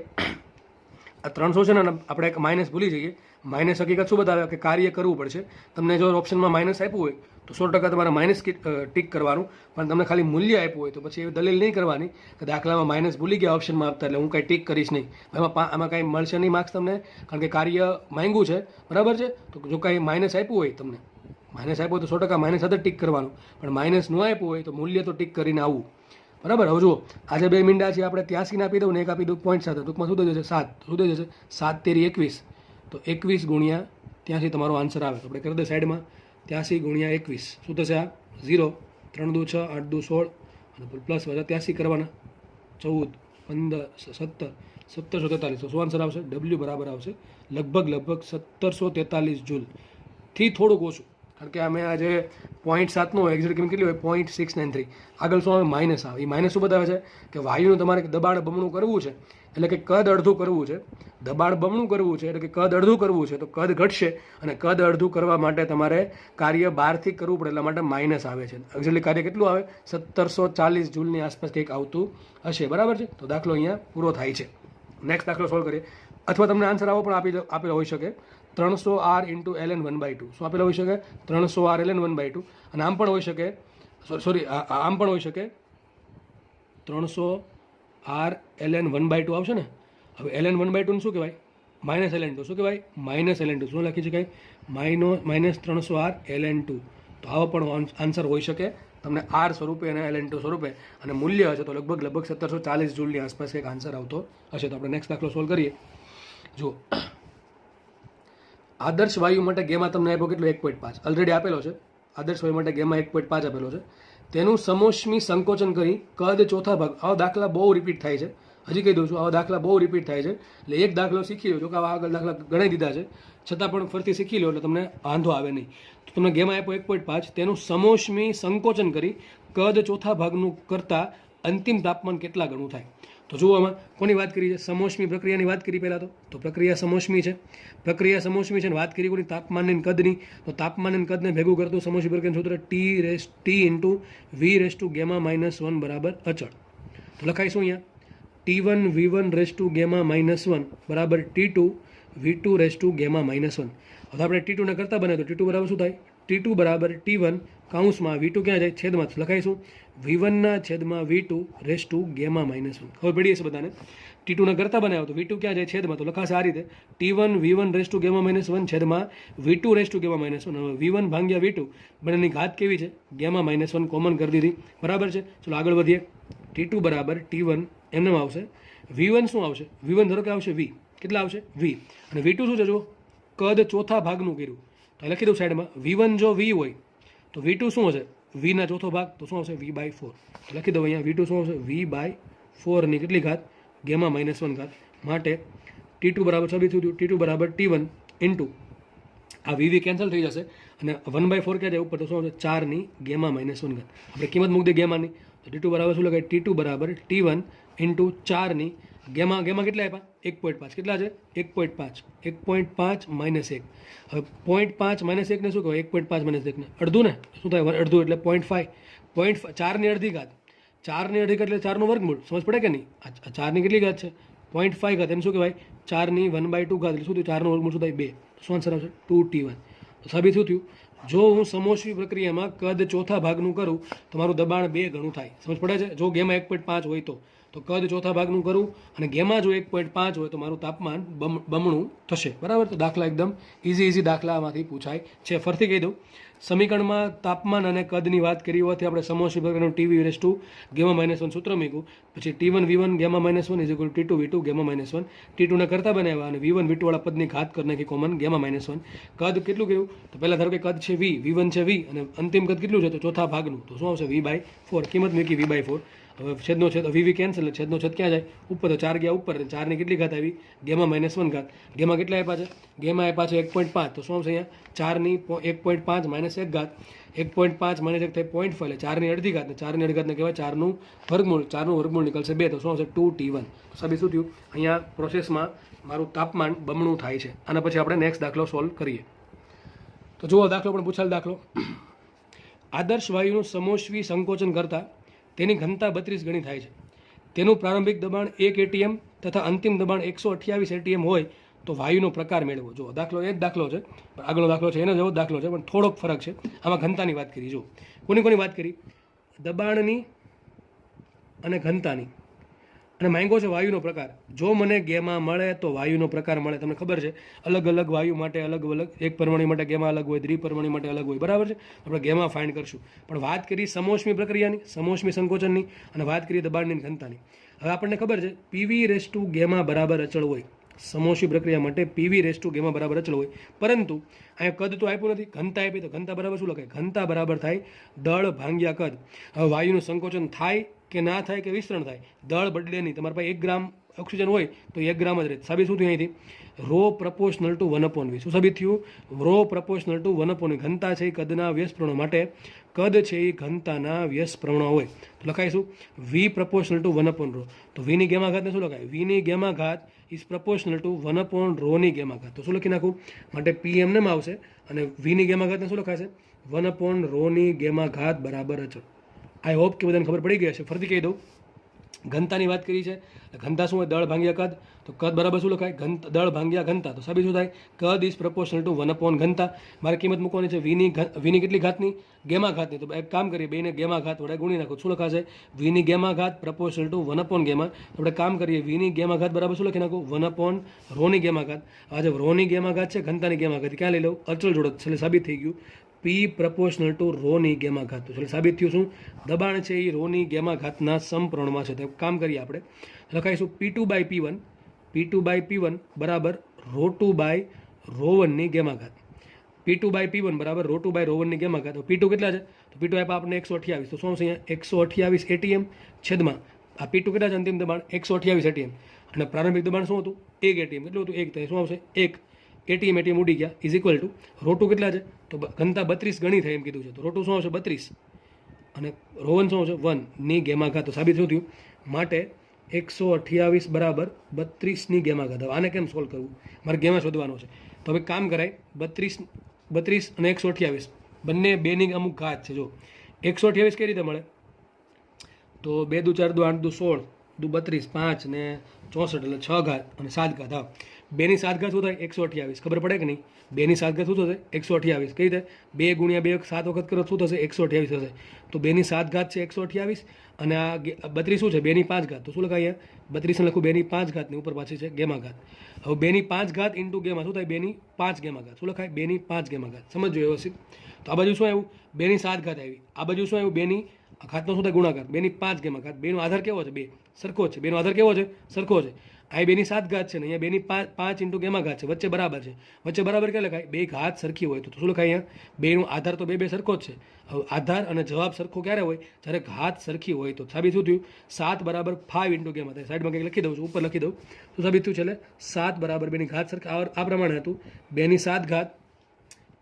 આ 300 છે ને આપણે એક માઇનસ ભૂલી જઈએ. માઇનસ હકીકત શું બતાવે? કે કાર્ય કરવું પડશે. તમને જો ઓપ્શનમાં માઇનસ આપ્યું હોય તો 100% તમારે માઇનસ ટીક કરવાનું, પણ તમને ખાલી મૂલ્ય આપ્યું હોય તો પછી એવી દલીલ નહીં કરવાની કે દાખલામાં માઇનસ ભૂલી ગયા ઓપ્શનમાં આપતા એટલે હું કાંઈ ટીક કરીશ નહીં. આમાં કાંઈ મળશે નહીં માર્ક્સ તમને, કારણ કે કાર્ય માંગ્યું છે. બરાબર છે? તો જો કાંઈ માઇનસ આપ્યું હોય, તમને માઇનસ આપ્યું હોય તો 100% માઇનસ સાથે ટીક કરવાનું, પણ માઇનસ ન આપ્યું હોય તો મૂલ્ય તો ટીક કરીને આવવું. બરાબર. હવે જુઓ આજે 2 મીંડા છે, આપણે 83 આપી દઉં ને એક આપી દઉં 0.7, ટૂંકમાં શું થઈ જશે 7. શું થઈ જશે 7 તેરી 21, તો 21 ગુણ્યા 83 તમારો આન્સર આવે. તો આપણે કરી દે સાઈડમાં 83 ગુણ્યા 21 શું થશે? આ 0, 3 દુ 6, 8 દુ 16 અને પ્લસ 83 કરવાના 14, 15, 17, 1743. તો શું આન્સર આવશે? ડબલ્યુ બરાબર આવશે લગભગ 1743 જૂલ થી થોડુંક ઓછું, કારણ કે અમે આજે 0.7નો એક્ઝેક્ટ કિંમત કેટલી હોય? 0.693. આગળ શું આવે? માઇનસ આવે. એ માઇનસ શું બતાવે છે કે વાયુનું તમારે દબાણ બમણું કરવું છે, એટલે કે કદ અડધું કરવું છે. દબાણ બમણું કરવું છે એટલે કે કદ અડધું કરવું છે, તો કદ ઘટશે અને કદ અડધું કરવા માટે તમારે કાર્ય 12થી કરવું પડે, એટલા માટે માઇનસ આવે છે. એક્ઝેક્ટલી કાર્ય કેટલું આવે? 1740 જૂલની આસપાસ કંઈક આવતું હશે. બરાબર છે. તો દાખલો અહીંયા પૂરો થાય છે. નેક્સ્ટ દાખલો સોલ્વ કરીએ. અથવા તમને આન્સર આવો પણ આપેલો હોઈ શકે, 300R × ln 1/2. શું આપેલો હોઈ શકે? 300R ln 1/2. અને આમ પણ હોઈ શકે, સોરી આમ પણ હોઈ શકે 300R ln 1/2 આવશે ને. હવે ln 1/2 શું કહેવાય? Minus ln2. શું કહેવાય? Minus ln2. શું લખી શકાય? Minus 300R ln2. તો આવો પણ આન્સર હોઈ શકે તમને R સ્વરૂપે અને ln2 સ્વરૂપે, અને મૂલ્ય હશે તો લગભગ 1740 જૂલની આસપાસ એક આન્સર આવતો હશે. તો આપણે નેક્સ્ટ દાખલો સોલ્વ કરીએ. જુઓ, આદર્શ વાયુ માટે ગેમા તમને આપ્યો કેટલો? 1.5 ઓલરેડી આપેલો છે. આદર્શ વાયુ માટે ગેમા 1.5 આપેલો છે. તેનું સમોષ્મી સંકોચન કરી કદ ચોથા ભાગ. આવા દાખલા બહુ રિપીટ થાય છે. હજી કહી દઉં છું, આવા દાખલા બહુ રિપીટ થાય છે. એટલે એક દાખલો શીખી લો, જો કે આવા આગળ દાખલા ગણાઈ દીધા છે, છતાં પણ ફરીથી શીખી લો એટલે તમને વાંધો આવે નહીં. તો તમને ગેમા આપ્યો 1.5, તેનું સમોષ્મી સંકોચન કરી કદ ચોથા ભાગનું કરતાં અંતિમ તાપમાન કેટલા ગણું થાય? તો જુઓ આમાં કોની વાત કરી છે? સમોષ્મી પ્રક્રિયાની વાત કરી પહેલાં તો પ્રક્રિયા સમોષ્મી છે. પ્રક્રિયા સમોષ્મી છે ને વાત કરી કોની? તાપમાનની કદની. તો તાપમાનની કદને ભેગું કરતું સમોષ્મી પ્રક્રિયાનું સૂત્ર T × V બરાબર અચળ. તો લખાઈશું અહીંયા T1 V1 બરાબર T2 V2 હવે આપણે T2 ને કરતા બને તો T2 બરાબર શું થાય? T2 બરાબર T1 કૌંસમાં V2 ક્યાં જાય? છેદમાં. લખાઈશું V1/V2 ખબર પડી હશે બધાને. T2 ને કરતા બનાવ્યો તો V2 ક્યાં જાય? છેદમાં. તો લખાશે આ રીતે T1 V1 છેદમાં V2 હવે V1 ભાગ્યા V2 બંનેની ઘાત કેવી છે? γ-1 કોમન કરી દીધી. બરાબર છે. ચલો આગળ વધીએ. T2 બરાબર T1 એમને આવશે. V1 શું આવશે? V1 ધારો કે આવશે V. કેટલા આવશે? V. અને V2 શું છે? જો કદ ચોથા ભાગનું કર્યું તો લખી દઉં સાઈડમાં. V1 જો V હોય તો V2 શું હશે? V ના ચોથો ભાગ, તો શું આવશે? V/4. લખી દઉં અહીંયા V2 શું આવશે? V/4 ની કેટલી ઘાત? γ-1 ઘાત. માટે T2 બરાબર સાબિત થયું. T2 બરાબર T1 ઇન્ટુ આ VV કેન્સલ થઈ જશે અને 1/4 ક્યાં જાય ઉપર? તો શું આવશે? 4 ની γ-1 ઘાત. આપણે કિંમત મૂકી દઈએ ગેમાની. તો T2 બરાબર શું લખાય? T2 બરાબર T1 ઇન્ટુ 4 ની ગેમા કેટલા આપ્યા? 1.5. કેટલા છે? 1.5. 1.5 - 1. હવે 0.5 - 1 ને શું કહેવાય? 1.5 - 1 ને અડધું ને શું થાય? અડધું એટલે 0.5. 4 ની અડધી ઘાત. 4 ની અડધી ઘાત એટલે 4 નું વર્ગમૂળ. સમજ પડે કે નહીં? 4 ની કેટલી ઘાત છે? 0.5 ઘાત. એને શું કહેવાય? 4 ની 1/2 ઘાત. એટલે શું થયું? 4 નું વર્ગમૂળ શું થાય? 2. શું આન્સર આવશે? 2T1. તો સાબિત શું થયું? જો હું સમોષ્મી પ્રક્રિયામાં કદ ચોથા ભાગનું કરું તો મારું દબાણ 2 ગણું થાય. સમજ પડે છે? જો ગેમા 1.5 હોય તો કદ ચોથા ભાગનું કરું અને ગેમા જો 1.5 હોય તો મારું તાપમાન બમણું થશે. બરાબર. તો દાખલા એકદમ ઇઝી દાખલામાંથી પૂછાય છે. ફરીથી કહી દઉં, સમીકરણમાં તાપમાન અને કદની વાત કરી હોવાથી આપણે સમોષ્મી પ્રક્રિયાનું T(γ-1) સૂત્ર મૂક્યું. પછી T1 V1 γ-1 T2 V2 γ-1. T2 ને કરતા બનાવ્યા અને V1 V2 વાળા પદની ઘાત કરી નાખી કોમન γ-1. કદ કેટલું કર્યું? તો પહેલા ધારો કે કદ છે V1 છે V અને અંતિમ કદ કેટલું છે? તો ચોથા ભાગનું. તો શું આવશે? V/4. કિંમત મૂકી V/4. હવે છેદનો છેદ VV કેન્સલ, છેદનો છેદ ક્યાં જાય? ઉપર. તો 4 ગયા ઉપર. 4 ની કેટલી ઘાત આવી? γ-1 ઘાત. ગેમા કેટલા આપ્યા છે? ગેમા આપ્યા છે 1.5. તો શું આવશે અહીંયા? 4 ની 1.5 - 1 ઘાત. 1.5 - 1 થાય 0.5 એટલે 4 ની અડધી ઘાત. 4 ની અડધી ઘાતને કહેવાય 4 નું વર્ગમૂળ. 4 નું વર્ગમૂળ નીકળશે 2. તો શું આવશે? 2T1. સાબિત શું થયું? અહીંયા પ્રોસેસમાં મારું તાપમાન બમણું થાય છે. આના પછી આપણે નેક્સ્ટ દાખલો સોલ્વ કરીએ. તો જુઓ, દાખલો પણ પૂછાયેલ દાખલો. આદર્શ વાયુનું સમોષ્મી સંકોચન કરતા તેની ઘનતા 32 ગણી થાય છે. તેનું પ્રારંભિક દબાણ 1 atm તથા અંતિમ દબાણ 128 atm હોય તો વાયુનો પ્રકાર મેળવો. જો દાખલો એ જ દાખલો છે, આગળનો દાખલો છે એનો જેવો જ દાખલો છે, પણ થોડોક ફરક છે. આમાં ઘનતાની વાત કરી. જો કોની વાત કરી? દબાણની અને ઘનતાની. અને માંગ્યો છે વાયુનો પ્રકાર. જો મને ગેમા મળે તો વાયુનો પ્રકાર મળે. તમને ખબર છે અલગ અલગ વાયુ માટે અલગ અલગ, એક પરમાણુ માટે ગેમા અલગ હોય, દ્વિપરમાણુ માટે અલગ હોય, બરાબર છે. આપણે ગેમા ફાઇન્ડ કરશું. પણ વાત કરી સમોષ્મી પ્રક્રિયાની, સમોષ્મી સંકોચનની, અને વાત કરીએ દબાણની ઘનતાની. હવે આપણને ખબર છે પીવી રેસ ટુ ગેમા બરાબર અચળ હોય. સમોષ્મી પ્રક્રિયા માટે પીવી રેસ ટુ ગેમા બરાબર અચળ હોય. પરંતુ અહીંયા કદ તો આપ્યું નથી, ઘનતા આપી. તો ઘનતા બરાબર શું લખાય? ઘનતા બરાબર થાય દળ ભાંગ્યા કદ. હવે વાયુનું સંકોચન થાય કે ના થાય કે વિસ્તરણ થાય, દળ બદલે નહીં. તમારી પાસે 1 ગ્રામ ઓક્સિજન હોય તો 1 ગ્રામ જ રહે. સાબિત શું થયું અહીંથી? Rho proportional to 1/v. શું સાબિત થયું? Rho proportional to 1/v. ઘનતા છે એ કદના વ્યસ્ત પ્રમાણ માટે, કદ છે એ ઘનતાના વ્યસ્ત પ્રમાણ હોય. તો લખાઈશું v પ્રપોર્શનલ ટુ 1/ρ. તો v ની ગેમા ઘાતને શું લખાય? v ની ગેમા ઘાત ઇઝ પ્રપોર્શનલ ટુ 1/ρ ની ગેમા ઘાત. તો શું લખી નાખું? માટે p એમને આવશે અને v ની ગેમા ઘાતને શું લખાશે? 1/ρ ની ગેમા ઘાત બરાબર અચળ. આઈ હોપ કે બધાને ખબર પડી ગઈ હશે. ફરીથી કહી દઉં, ઘનતાની વાત કરી છે. ઘનતા શું હોય? દળ ભાંગ્યા કદ. તો કદ બરાબર શું લખાય? દળ ભાંગ્યા ઘનતા. તો સાબિત શું થાય? કદ ઇઝ પ્રપોર્શનલ ટુ 1 ઘનતા. મારે કિંમત મૂકવાની છે વીની કેટલી ઘાતની? ગેમા ઘાતની. તો એક કામ કરીએ, બેને ગેમા ઘાત વડે ગુણી નાખો. શું લખાશે? વીની ગેમા ઘાત પ્રપોર્શનલ ટુ 1 ગેમા. આપણે કામ કરીએ, વીની ગેમા ઘાત બરાબર શું લખી નાખો? 1/ρ ની ગેમા ઘાત. આ જે રોની ગેમા ઘાત છે, ઘનતાની ગેમા ઘાત ક્યાં લઈ લઉં? અચળ જોડત. એટલે સાબિત થઈ ગયું p પ્રપોર્શનલ ટુ ρ ની ગેમા ઘાત. તો સાબિત થયું શું? દબાણ છે એ ρ ની ગેમા ઘાતના સમપ્રમાણમાં છે. તો કામ કરીએ, આપણે લખાઈશું P2/P1 બરાબર ρ2/ρ1 ની ગેમા ઘાત. P2/P1 બરાબર ρ2/ρ1 ની ગેમા ઘાત. P2 કેટલા છે? તો P2 આપ્યા આપણે 128. તો શું આવશે અહીંયા? 128 atm છેદમાં આ P2 કેટલા છે? અંતિમ દબાણ 128 atm. અને પ્રારંભિક દબાણ શું હતું? 1 atm. કેટલું હતું? 1. તો શું આવશે? 1 atm ઉડી ગયા ઇઝ ઇક્વલ ટુ ρ2 કેટલા છે? તો ઘનતા 32 ગણી થાય એમ કીધું છે. તો ρ2 શું આવશે? 32. અને ρ1 શું આવશે? 1 ની ગેમા ઘાત. તો સાબિત શું થયું? માટે 128 બરાબર 32 ની ગેમા ઘાત. આને કેમ સોલ્વ કરવું? મારે ગેમા શોધવાનો છે. તો હવે કામ કરાય, 32 અને 128 બંને બેની અમુક ઘાત છે. જો 128 કઈ રીતે મળે? તો 2 દુ 4 દુ 8 દુ 16 દુ 32 5 ને 64 એટલે 6 ઘાત અને 7 ઘાત. હા, 2 ની 7 ઘાત શું થાય? 128. ખબર પડે કે નહીં? 2 ની 7 ઘાત શું થશે? 128. કઈ રીતે? 2 ગુણ્યા 2 7 વખત કરો શું થશે? 128 થશે. તો 2 ની 7 ઘાત છે 128 અને આ 32 શું છે? 2 ની 5 ઘાત. તો શું લખાય? 32 લખું 2 ની 5 ઘાતની ઉપર પાછી છે ગેમા ઘાત. હવે 2 ની 5 ઘાત ઇન્ટુ ગેમા શું થાય? 2 ની 5 ગેમા ઘાત. શું લખાય? 2 ની 5 ગેમા ઘાત. સમજો વ્યવસ્થિત. તો આ બાજુ શું આવ્યું? 2 ની 7 ઘાત આવી. આ બાજુ શું આવ્યું? 2 ની ઘાતનો શું થાય? ગુણાકાર. 2 ની 5 ગેમા ઘાત. 2 નો આધાર કેવો છે? 2 સરખો છે. 2 નો આધાર કેવો છે? સરખો છે. અહીં 2 ની 7 ઘાત છે ને અહીંયા 2 ની 5 ઇન્ટુ ગેમા ઘાત છે. વચ્ચે બરાબર છે. વચ્ચે બરાબર ક્યાં લખાય? 2 ઘાત સરખી હોય તો શું લખાય? અહીંયા 2 નો આધાર તો 2 સરખો જ છે. આધાર અને જવાબ સરખો ક્યારે હોય? જ્યારે ઘાત સરખી હોય. તો સાબિત શું થયું? 7 બરાબર 5 ઇન્ટુ ગેમા થાય. સાઈડમાં કંઈક લખી દઉં છું, ઉપર લખી દઉં. તો સાબિત થયું છે એટલે 7 બરાબર 2 ની ઘાત સરખી આ પ્રમાણે હતું. 2 ની 7 ઘાત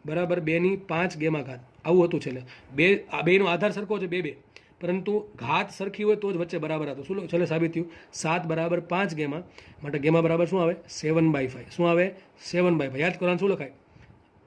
બરાબર 2 ની 5 ગેમા ઘાત. આવું હતું છેલ્લે. 2 નો આધાર સરખો છે 2 પરંતુ ઘાત સરખી હોય તો જ વચ્ચે બરાબર હતો. શું છેલ્લે સાબિત થયું? 7 બરાબર 5 ગેમા. માટે ગેમા બરાબર શું આવે? 7/5. શું આવે? 7/5. યાદ કરવાનું શું લખાય?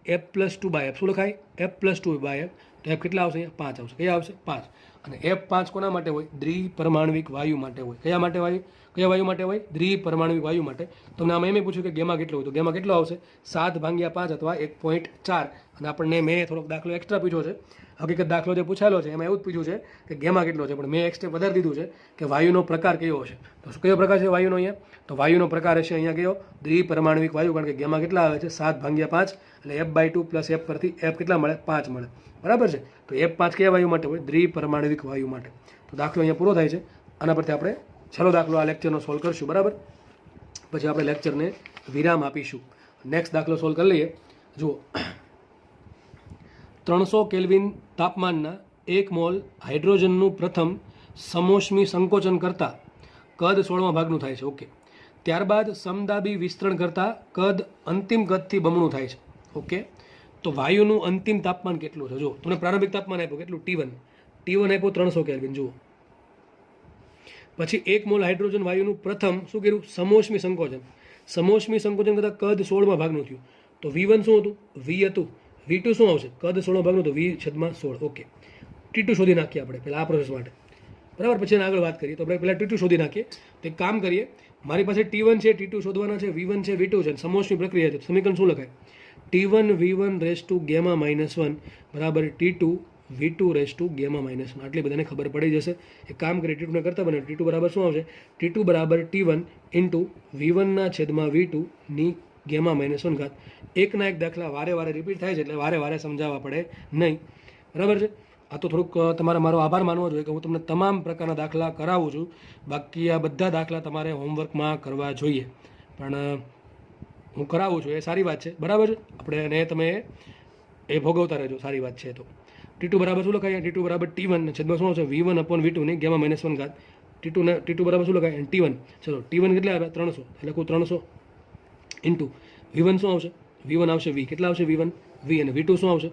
f+2/f. શું લખાય? f+2/f. તો f કેટલા આવશે? 5 આવશે. કયા આવશે? 5. અને f5 કોના માટે હોય? દ્વિપરમાણવિક વાયુ માટે હોય. કયા માટે વાયુ? કયા વાયુ માટે હોય? દ્વિપરમાણવિક વાયુ માટે. તમને આમાં એમ પૂછ્યું કે ગેમા કેટલો હોય? તો ગેમા કેટલો આવશે? 7/5 અથવા 1.4. અને આપણને મેં થોડોક દાખલો એક્સ્ટ્રા પૂછ્યો છે. હકીકત દાખલો જે પૂછાયેલો છે એમાં એવું જ પૂછ્યું છે કે ગેમા કેટલો છે, પણ મેં એક સ્ટેપ વધારી દીધું છે કે વાયુનો પ્રકાર કયો હશે. તો કયો પ્રકાર છે વાયુનો અહીંયા? તો વાયુનો પ્રકાર હશે અહીંયા કયો? દ્વિપરમાણવિક વાયુ. કારણ કે ગેમા કેટલા આવે છે? 7/5 એટલે f/2 પ્લસ f પરથી f કેટલા મળે? 5 મળે. બરાબર છે. તો f5 કયા વાયુ માટે હોય? દ્વિપરમાણવિક વાયુ માટે. તો દાખલો અહીંયા પૂરો થાય છે. આના પરથી આપણે છેલ્લો દાખલો આ લેક્ચરનો સોલ્વ કરશું. બરાબર, પછી આપણે લેક્ચરને વિરામ આપીશું. નેક્સ્ટ દાખલો સોલ્વ કરી લઈએ. જુઓ, 300 કેલ્વિન તાપમાનના 1 મોલ હાઇડ્રોજનનું પ્રથમ સમોષ્મી સંકોચન કરતાં કદ 16મા ભાગનું થાય છે. ઓકે. ત્યારબાદ સમદાબી વિસ્તરણ કરતાં કદ અંતિમ કદથી બમણું થાય છે. ઓકે. તો વાયુનું અંતિમ તાપમાન કેટલું છે? જો તમને પ્રારંભિક તાપમાન આપ્યું કેટલું? T1 આપ્યું 300 કેલ્વિન. જુઓ, પછી 1 મોલ હાઇડ્રોજન વાયુનું પ્રથમ શું કર્યું? સમોષ્મી સંકોચન. સમોષ્મી સંકોચન કરતાં કદ 16મા ભાગનું થયું. તો V1 શું હતું? V હતું. V2 શું આવશે? કદ 16મા ભાગનું, તો V/16. ઓકે. T2 શોધી નાખીએ આપણે પહેલાં આ પ્રોસેસ માટે. બરાબર, પછી આગળ વાત કરીએ. તો આપણે પહેલાં T2 શોધી નાખીએ. તો એક કામ કરીએ, મારી પાસે T1 છે, T2 શોધવાના છે, V1 છે, V2 છે, સમોષ્મી પ્રક્રિયા છે. સમીકરણ શું લખાય? T1 V1 રેઝ ટુ γ-1 બરાબર T2 v2 γ માઇનસ 1. આટલી બધાને ખબર પડી જશે. એક કામ કરીએ, T2 ને કરતા બને. T2 બરાબર શું આવશે? T2 બરાબર T1 ઇન્ટુ v1/v2 ની γ માઇનસ 1 ઘાત. એકના એક દાખલા વારે વારે રિપીટ થાય છે એટલે વારે વારે સમજાવવા પડે નહીં. બરાબર છે. આ તો થોડુંક તમારે મારો આભાર માનવો જોઈએ કે હું તમને તમામ પ્રકારના દાખલા કરાવું છું. બાકી આ બધા દાખલા તમારે હોમવર્કમાં કરવા જોઈએ, પણ હું કરાવું છું એ સારી વાત છે. બરાબર છે. આપણે એને તમે એ ભોગવતા રહેજો, સારી વાત છે. તો T2 બરાબર શું લખાય? T2 બરાબર T1 છેદમાં શું આવશે? v1/v2 ની γ માઇનસ 1 ઘાત. T2 બરાબર શું લખાય? T1. ચલો T1 કેટલા આવે? 300. એટલે લખું 300 ઇન્ટુ v1 શું આવશે? v1 આવશે v. કેટલા આવશે? v1 v. અને v2 શું આવશે?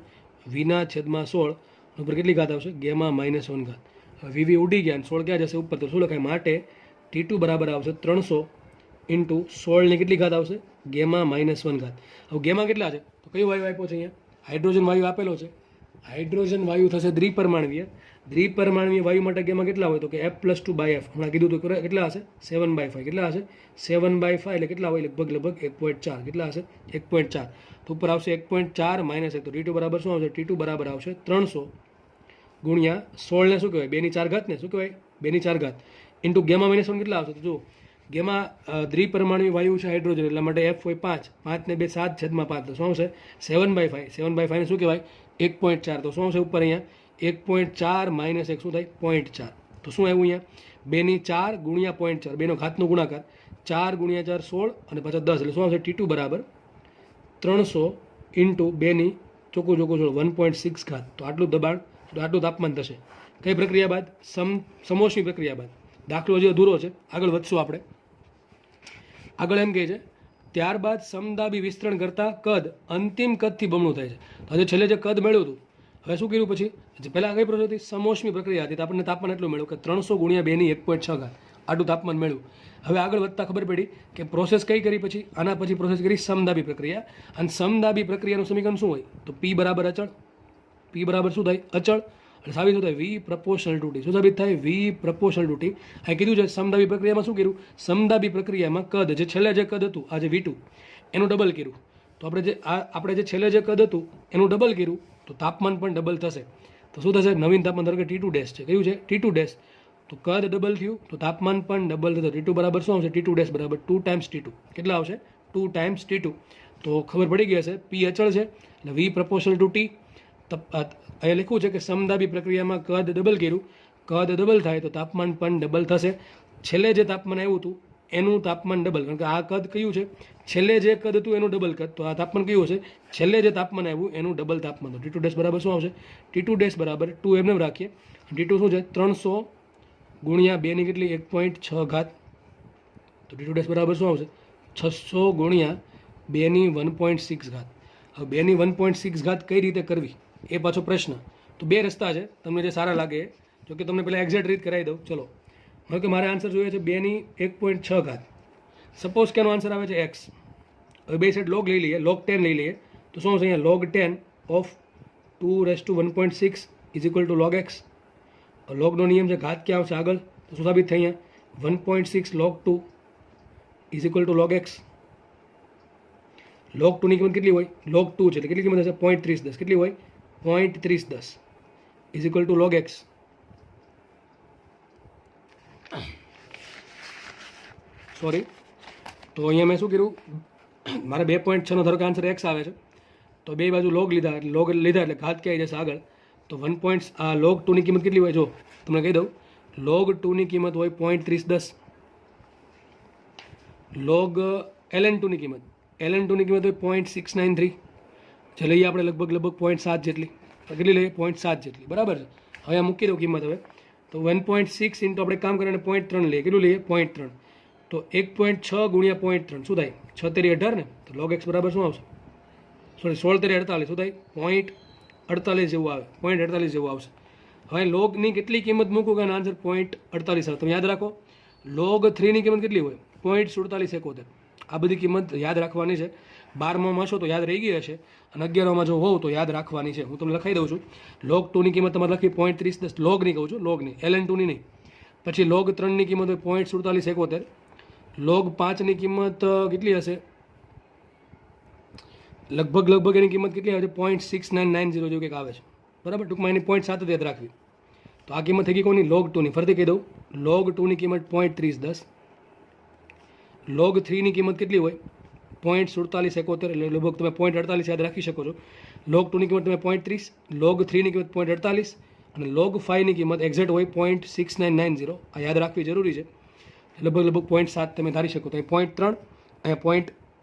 v/16 ઉપર કેટલી ઘાત આવશે? γ માઇનસ 1 ઘાત. હવે v ઉડી ગયા, 16 ક્યાં જશે? ઉપર. તો શું લખાય? માટે T2 બરાબર આવશે 300 ઇન્ટુ 16 ની કેટલી ઘાત આવશે? γ માઇનસ 1 ઘાત. હવે ગેમાં કેટલા છે? તો કયું વાયુ આપ્યો છે અહીંયા? હાઇડ્રોજન વાયુ આપેલો છે. હાઇડ્રોજન વાયુ થશે દ્વિપરમાણવીય. દ્વિપરમાણવીય વાયુ માટે ગેમાં કેટલા હોય? તો કે f+2/f. હમણાં કીધું તો કેટલા હશે? 7/5. કેટલા હશે? 7/5 એટલે કેટલા હોય? લગભગ 1.4. કેટલા હશે? 1.4. તો ઉપર આવશે 1.4 માઇનસ 1. તો T2 બરાબર શું આવશે? T2 બરાબર આવશે 300 ગુણ્યા 16 ને શું કહેવાય? 2/4 ઘાત ને શું કહેવાય? 2/4 ઘાત ઇન્ટુ γ માઇનસ 1 કેટલા આવશે? તો જુઓ, ગેમાં દ્વિપરમાણવી વાયુ છે હાઇડ્રોજન, એટલા માટે f હોય 5. 5 ને 2 7/5. તો શું આવશે? 7/5. 7/5 ને શું કહેવાય? 1.4. તો શું આવશે ઉપર અહીંયા? 1.4 માઇનસ 1 શું થાય? 0.4. તો શું આવ્યું અહીંયા? 2/4 ગુણ્યા 0.4. બેનો ઘાતનો ગુણાકાર 4 ગુણ્યા 4 16 અને પાછા 10. એટલે શું આવશે? T2 બરાબર 300 ઇન્ટુ 2 ચોખ્ખું 1.6 ઘાત. તો આટલું દબાણ, આટલું તાપમાન થશે. કઈ પ્રક્રિયા બાદ? સમોષ્મી પ્રક્રિયા બાદ. દાખલો જે અધૂરો છે, આગળ વધશું આપણે. આગળ એમ કહે છે, ત્યારબાદ સમદાબી વિસ્તરણ કરતા કદ અંતિમ કદથી બમણું થાય છે. તો આજે છેલ્લે જે કદ મેળવ્યું હતું, હવે શું કર્યું પછી? પહેલાં કઈ પ્રક્રિયા હતી? સમોષ્મી પ્રક્રિયા હતી. તો આપણને તાપમાન એટલું મળ્યું કે 300 ગુણ્યા 2 ની 1.6 ઘાત. આટલું તાપમાન મેળવ્યું. હવે આગળ વધતા ખબર પડી કે પ્રોસેસ કઈ કરી પછી? આના પછી પ્રોસેસ કરી સમદાબી પ્રક્રિયા. અને સમદાબી પ્રક્રિયાનું સમીકરણ શું હોય? તો P બરાબર અચળ. P બરાબર શું થાય? અચળ. એટલે સાબિત શું થાય? V proportional to T. શું સાબિત થાય? V proportional to T. આ કીધું છે સમદાબી પ્રક્રિયામાં શું કર્યું? સમદાબી પ્રક્રિયામાં કદ, જે છેલ્લે જે કદ હતું, આ જે V2 એનું ડબલ કર્યું. તો આપણે જે છેલ્લે જે કદ હતું એનું ડબલ કર્યું, તો તાપમાન પણ ડબલ થશે. તો શું થશે? નવીન તાપમાન ધારો કે T2 ડેશ છે. કયું છે? T2 dash. તો કદ ડબલ થયું તો તાપમાન પણ ડબલ થશે. T2 બરાબર શું આવશે? T2 ડેશ બરાબર 2 ટાઈમ્સ T2. કેટલા આવશે? 2 ટાઈમ્સ T2. તો ખબર પડી ગઈ હશે, P અચળ છે એટલે V પ્રપોર્શનલ ટુ T. અહીંયા લખ્યું છે કે સમદાબી પ્રક્રિયામાં કદ ડબલ કર્યું, કદ ડબલ થાય તો તાપમાન પણ ડબલ થશે. છેલ્લે જે તાપમાન આવ્યું હતું એનું તાપમાન ડબલ, કારણ કે આ કદ કયું છે? છેલ્લે જે કદ હતું એનું ડબલ કદ. તો આ તાપમાન કયું હશે? છેલ્લે જે તાપમાન આવ્યું એનું ડબલ તાપમાન. તો T2 ડેશ બરાબર શું આવશે? T2 ડેશ બરાબર 2 એમને રાખીએ. T2 શું છે? 300 ગુણ્યા 2 ની કેટલી? 1.6 ઘાત. તો T2 ડેશ બરાબર શું આવશે? 600 ગુણ્યા 2 ની 1.6 ઘાત. હવે 2 ની 1.6 ઘાત કઈ રીતે કરવી એ પાછો પ્રશ્ન. તો બે રસ્તા છે, તમને જે સારા લાગે. જો કે તમને પહેલાં એક્ઝેક્ટ રીત કરાવી દઉં. ચલો, હવે કે મારે આન્સર જોઈએ છે 2 ની 1.6 ઘાત. સપોઝ કે એનો આન્સર આવે છે x. હવે બે સાઈડ લોગ લઈ લઈએ, log 10 લઈ લઈએ. તો શું આવશે અહીંયા? log 10 of 2 / 1.6 is equal two log x. લોગનો નિયમ છે, ઘાત ક્યાં આવશે આગળ? તો શું સાબિત થાય અહીંયા? 1.6 log 2 is equal two log x. log 2 ની કિંમત કેટલી હોય? log 2 છે એટલે કેટલી કિંમત હશે? 0.3010. કેટલી હોય? 0.3010 is equal two log x. Sorry, તો અહીંયા મેં શું કર્યું? મારે 2.6 નો ધારો કે આન્સર x આવે છે, તો બે બાજુ log લીધા એટલે ઘાત ક્યાં જશે આગળ? તો 1. આ log 2 ની કિંમત કેટલી હોય? જો તમને કહી દઉં, log 2 ની કિંમત હોય 0.3010. log ln2 ની કિંમત હોય 0.693. જે લઈએ આપણે લગભગ 0.7 જેટલી. કેટલી લઈએ? 0.7 જેટલી. બરાબર છે. હવે આ મૂકી દઉં કિંમત. હવે તો 1.6 ઇન્ટુ આપણે કામ કરીને 0.3 લઈએ. કેટલું લઈએ? 0.3. તો 1.6 ગુણ્યા 0.3 શું થાય? 6 તેરી 18 ને. તો log x બરાબર શું આવશે? સોરી, 16 તેરી 48 શું થાય? 0.48 જેવું આવે. 0.48 જેવું આવશે. હવે લોગની કેટલી કિંમત મૂકું કે આન્સર 0.48 આવે? તમે યાદ રાખો, log 3 ની કિંમત કેટલી હોય? 0.4771. આ બધી કિંમત યાદ રાખવાની છે. 12માં હશો તો યાદ રહી ગઈ હશે, અને 11માં જો હોવ તો યાદ રાખવાની છે. હું તમને લખાઈ દઉં છું. log 2 ની કિંમત તમારે લખી 0.3010. લોગની કહું છું, લોગની, ln2 ની નહીં. પછી log 3 ની કિંમત હોય 0.4771. log 5 ની કિંમત કેટલી હશે? લગભગ એની કિંમત કેટલી આવે છે? 0.6990 જેવું કંઈક આવે છે. બરાબર. ટૂંકમાં એની 0.7 યાદ રાખવી. તો આ કિંમત થઈ ગઈ કોની? log 2 ની. ફરીથી કહી દઉં, log 2 ની કિંમત 0.3010. log 3 ની કિંમત કેટલી હોય? 0.4771. એટલે લગભગ તમે 0.48 યાદ રાખી શકો છો. log 2 ની કિંમત તમે 0.30, log 3 ની કિંમત 0.48 અને log 5 ની કિંમત એક્ઝેક્ટ હોય 0.6990. આ યાદ રાખવી જરૂરી છે. લગભગ 0.7 તમે ધારી શકો. તો અહીં 0.3, અહીંયા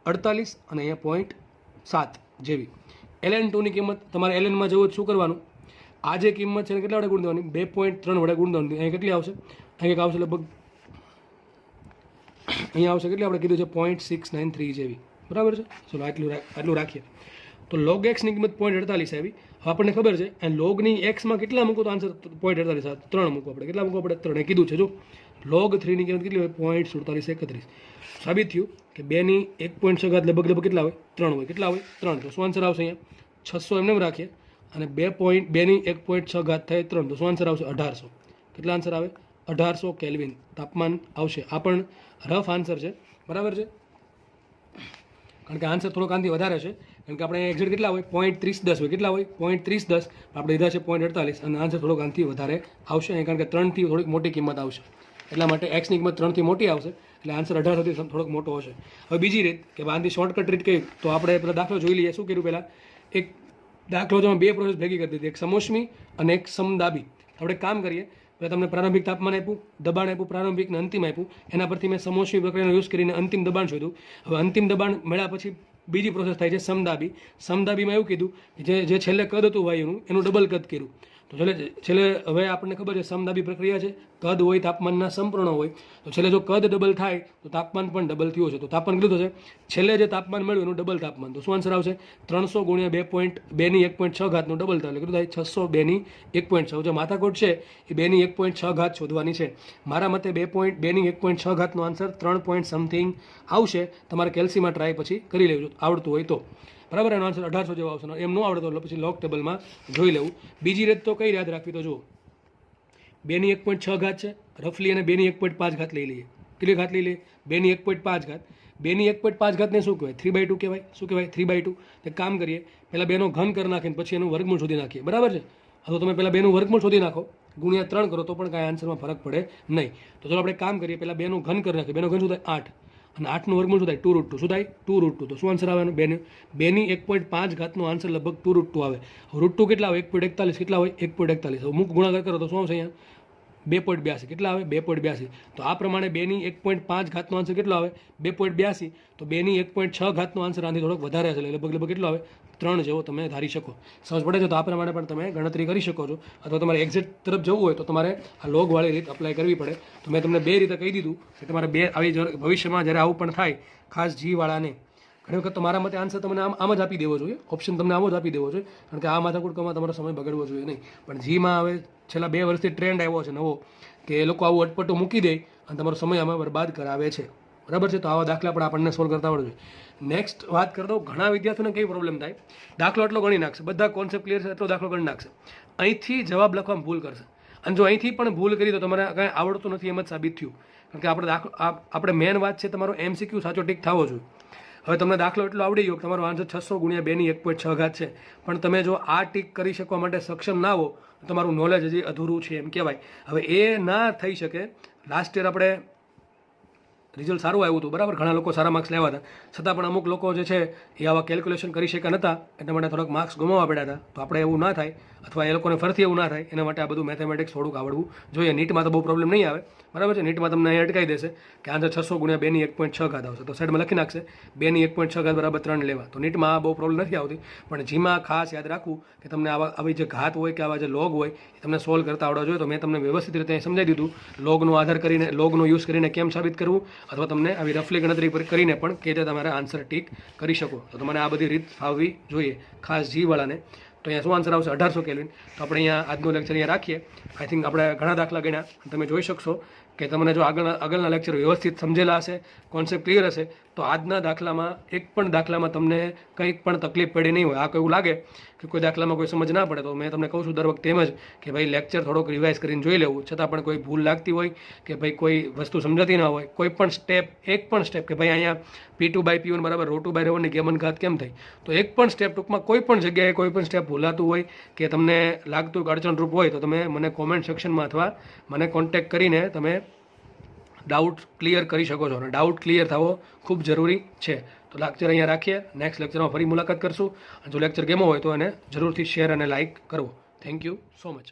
0.48 અને અહીંયા 0.7 જેવી. ln2 ની કિંમત તમારે lnમાં જવું શું કરવાનું? આ જે કિંમત છે કેટલા વડે ગુણ દેવાની? 2.3 વડે ગુણ દેવાની. અહીં કેટલી આવશે? અહીં એક આવશે લગભગ, અહીંયા આવશે કેટલી આપણે કીધું છે? 0.693 જેવી. બરાબર છે. ચલો આટલું રાખીએ. તો log x ની કિંમત 0.48 આવી. હવે આપણને ખબર છે અને લોગની એક્સમાં કેટલા મૂકો તો આન્સર 0.48, 3 મૂકો આપણે. કેટલા મૂકો આપણે? 3. કીધું છે જો log 3 ની કિંમત કેટલી હોય? 0.4731. સાબિત થયું કે 2 ની 1.6 ઘાત લગભગ કેટલા હોય? 3 હોય. કેટલા હોય? 3. તો શું આન્સર આવશે? અહીંયા 600 એમને રાખીએ અને 2 ની 1.6 ઘાત થાય 3. તો શું આન્સર આવશે? 1800. કેટલા આન્સર આવે? 1800 કેલ્વિન તાપમાન આવશે. આ પણ રફ આન્સર છે. બરાબર છે. કારણ કે આન્સર થોડોક આનાથી વધારે છે. કારણ કે આપણે એક્ઝેક્ટ કેટલા હોય? 0.3010 હોય. કેટલા હોય? 0.3010. આપણે લીધા છે 0.48 અને આન્સર થોડોક આનાથી વધારે આવશે. કારણ કે 3 થી થોડીક મોટી કિંમત આવશે. એટલા માટે એક્સની કિંમત 3 થી મોટી આવશે. એટલે આન્સર 1800 થી થોડોક મોટો હશે. હવે બીજી રીત કે આનાથી શોર્ટકટ રીત કઈ, તો આપણે પેલા દાખલો જોઈ લઈએ. શું કર્યું પહેલાં? એક દાખલો જો 2 પ્રોસેસ ભેગી કરી દીધી, એક સમોષ્મી અને એક સમદાબી. આપણે કામ કરીએ. પહેલાં તમને પ્રારંભિક તાપમાન આપ્યું, દબાણ આપ્યું, પ્રારંભિક ને અંતિમ આપ્યું. એના પરથી મેં સમોષ્મી પ્રક્રિયાનો યુઝ કરીને અંતિમ દબાણ શોધ્યું. હવે અંતિમ દબાણ મળ્યા પછી બીજી પ્રોસેસ થાય છે સમદાબી. સમદાબીમાં એવું કીધું કે જે છેલ્લે કદ હતું વાયુનું એનું ડબલ કદ કર્યું. તો છેલ્લે હવે આપણને ખબર છે સમદાબી પ્રક્રિયા છે. કદ હોય તાપમાનના સંપૂર્ણ હોય. તો છેલ્લે જો કદ ડબલ થાય તો તાપમાન પણ ડબલ થયું છે. તો તાપમાન કેટલું થશે? છેલ્લે જે તાપમાન મળ્યું એનું ડબલ તાપમાન. તો શું આન્સર આવશે? 300 ગુણ્યા 2 ની 1.6 ઘાતનું ડબલ થાય એટલે કેટલું થાય? 600 2 ની 1.6. જે માથાકોટ છે એ 2 ની 1.6 ઘાત શોધવાની છે. મારા મતે 2 ની 1.6 ઘાતનો આન્સર 3 પોઈન્ટ સમથિંગ આવશે. તમારે કેલ્સીમાં ટ્રાય પછી કરી લેજો આવડતું હોય તો. બરાબર. એનો આન્સર 1800 જેવો આવશે. એમ ન આવડતો એટલે પછી લોગ ટેબલમાં જોઈ લેવું. બીજી રીત તો કઈ યાદ રાખવી? તો જુઓ, 2 ની 1.6 ઘાત છે રફલી અને 2 ની 1.5 ઘાત લઈ લઈએ. કેટલી ઘાત લઈ લઈએ? 2 ની 1.5 ઘાત. 2 ની 1.5 ઘાતને શું કહેવાય? 3/2 કહેવાય. શું કહેવાય? 3/2. એક કામ કરીએ, પહેલાં 2 નો ઘન કરી નાખીને પછી એનું વર્ગમૂળ શોધી નાખીએ. બરાબર છે. તો તમે પહેલાં 2 નું વર્ગમૂળ શોધી નાખો, ગુણ્યા 3 કરો તો પણ કાંઈ આન્સરમાં ફરક પડે નહીં. તો ચાલો આપણે કામ કરીએ. પહેલાં 2 નું ઘન કરી નાખીએ. 2 નું ઘન શું થાય? 8. અને 8નું વર્ગમૂળ શું થાય? 2√2. શું થાય? 2√2. તો શું આન્સર આવે? 2 ની 1.5 ઘાતનો આન્સર લગભગ 2√2 આવે. √2 કેટલા આવે? 1.41. કેટલા હોય? 1.41. હવે મુખ ગુણાકાર કરો તો શું આવશે? અહીંયા 2.82. કેટલા આવે? 2.82. તો આ પ્રમાણે 2 ની 1.5 ઘાતનો આન્સર કેટલો આવે? 2.82. તો 2 ની 1.6 ઘાતનો આન્સર આનાથી થોડોક વધારે હશે. લગભગ કેટલો આવે? 3 જેવો તમે ધારી શકો. સમજ પડે છે? તો આ પ્રમાણે પણ તમે ગણતરી કરી શકો છો. અથવા તમારે એક્ઝેક્ટ તરફ જવું હોય તો તમારે આ લોગવાળી રીત અપ્લાય કરવી પડે. તો મેં તમને 2 રીતે કહી દીધું કે તમારે 2 આવી ભવિષ્યમાં જ્યારે આવું પણ થાય, ખાસ જીવાળાને ઘણી વખત તો મારા મતે આન્સર તમને આમ જ આપી દેવો જોઈએ. ઓપ્શન તમને આમ જ આપી દેવો જોઈએ. કારણ કે આ માથાકૂટમાં તમારો સમય બગડવો જોઈએ નહીં. પણ જીમાં હવે છેલ્લા 2 વર્ષથી ટ્રેન્ડ આવ્યો છે નવો કે એ લોકો આવું અટપટો મૂકી દે અને તમારો સમય આમાં બરબાદ કરાવે છે. બરાબર છે. તો આવા દાખલા પણ આપણને સોલ્વ કરતા આવડવું જોઈએ. નેક્સ્ટ વાત કરી દઉં, ઘણા વિદ્યાર્થીઓને કઈ પ્રોબ્લેમ થાય? દાખલો એટલો ગણી નાખશે, બધા કોન્સેપ્ટ ક્લિયર છે એટલો દાખલો ગણી નાખશે, અહીંથી જવાબ લખવામાં ભૂલ કરશે. અને જો અહીંથી પણ ભૂલ કરી તો તમારે કાંઈ આવડતું નથી એમ જ સાબિત થયું. કારણ કે આપણે મેન વાત છે તમારો MCQ સાચો ટીક થવો જોઈએ. હવે તમને દાખલો એટલો આવડી ગયો કે તમારો આન્સર 600 ગુણ્યા 2 ની 1.6 ઘાત છે. પણ તમે જો આ ટીક કરી શકવા માટે સક્ષમ ના હો તો તમારું નોલેજ હજી અધૂરું છે એમ કહેવાય. હવે એ ના થઈ શકે. લાસ્ટ યર આપણે રિઝલ્ટ સારું આવ્યું હતું. બરાબર, ઘણા લોકો સારા માર્ક્સ લેવા હતા. છતાં પણ અમુક લોકો જે છે એ આવા કેલ્ક્યુલેશન કરી શક્યા નહોતા. એટલા માટે થોડાક માર્ક્સ ગુમાવવા પડ્યા હતા. તો આપણે એવું ના થાય અથવા એ લોકોને ફરીથી એવું ના થાય એના માટે આ બધું મેથેમેટિક્સ થોડુંક આવડવું જોઈએ. નીટમાં તો બહુ પ્રોબ્લેમ નહીં આવે. બરાબર છે. નીટમાં તમને અહીં અટકાઈ દેશે કે આન્સર 600 ગુણ્યા 2 ની 1.6 ઘાત આવશે. તો સાઈડમાં લખી નાખશે 2 ની 1.6 ઘાત બરાબર 3 લેવા. તો નીટમાં આ બહુ પ્રોબ્લેમ નથી આવતી. પણ જીમાં ખાસ યાદ રાખવું કે તમને આવી જે ઘાત હોય કે આવા જે લોગ હોય એ તમને સોલ્વ કરતા આવડવા જોઈએ. તો મેં તમને વ્યવસ્થિત રીતે સમજાવી દીધું લોગનો આધાર કરીને, લોગનો યુઝ કરીને કેમ સાબિત કરવું, અથવા તમને આવી રફલી ગણતરી કરીને પણ કે રીતે તમારે આન્સર ટીક કરી શકો. તો તમારે આ બધી રીત ફાવવી જોઈએ ખાસ જીવાળાને. તો અહીંયા શું આન્સર આવશે? 1800 કેલ્વિન. તો આપણે અહીંયા આજનો લેક્ચર અહીંયા રાખીએ. આઈ થિંક આપણે ઘણા દાખલા ગણ્યા તમે જોઈ શકશો કે તમને જો આગળના લેક્ચર વ્યવસ્થિત સમજેલા હશે, કોન્સેપ્ટ ક્લિયર હશે તો આજના દાખલામાં એક પણ દાખલામાં તમને કંઈક પણ તકલીફ પડી નહીં હોય. આ એવું લાગે કે કોઈ દાખલામાં કોઈ સમજ ના પડે તો મેં તમને કહું છું દર વખતે એમ જ કે ભાઈ લેક્ચર થોડોક રિવાઇઝ કરીને જોઈ લેવું. છતાં પણ કોઈ ભૂલ લાગતી હોય કે ભાઈ કોઈ વસ્તુ સમજાતી ના હોય, કોઈ પણ સ્ટેપ, એક પણ સ્ટેપ કે ભાઈ અહીંયા P2/P1 બરાબર ρ2/ρ1 ની ગેમનઘાત કેમ થઈ, તો એક પણ સ્ટેપ ટૂંકમાં કોઈ પણ જગ્યાએ કોઈ પણ સ્ટેપ ભૂલાતું હોય કે તમને લાગતું કે અડચણરૂપ હોય તો તમે મને કોમેન્ટ સેક્શનમાં અથવા મને કોન્ટેક્ટ કરીને તમે ડાઉટ ક્લિયર કરી શકો છો. અને ડાઉટ ક્લિયર થવો ખૂબ જરૂરી છે. તો લેક્ચર અહીંયા રાખીએ. નેક્સ્ટ લેક્ચરમાં ફરી મુલાકાત કરશું. અને જો લેક્ચર ગમ્યો હોય તો એને જરૂરથી શેર અને લાઇક કરવો. Thank you so much.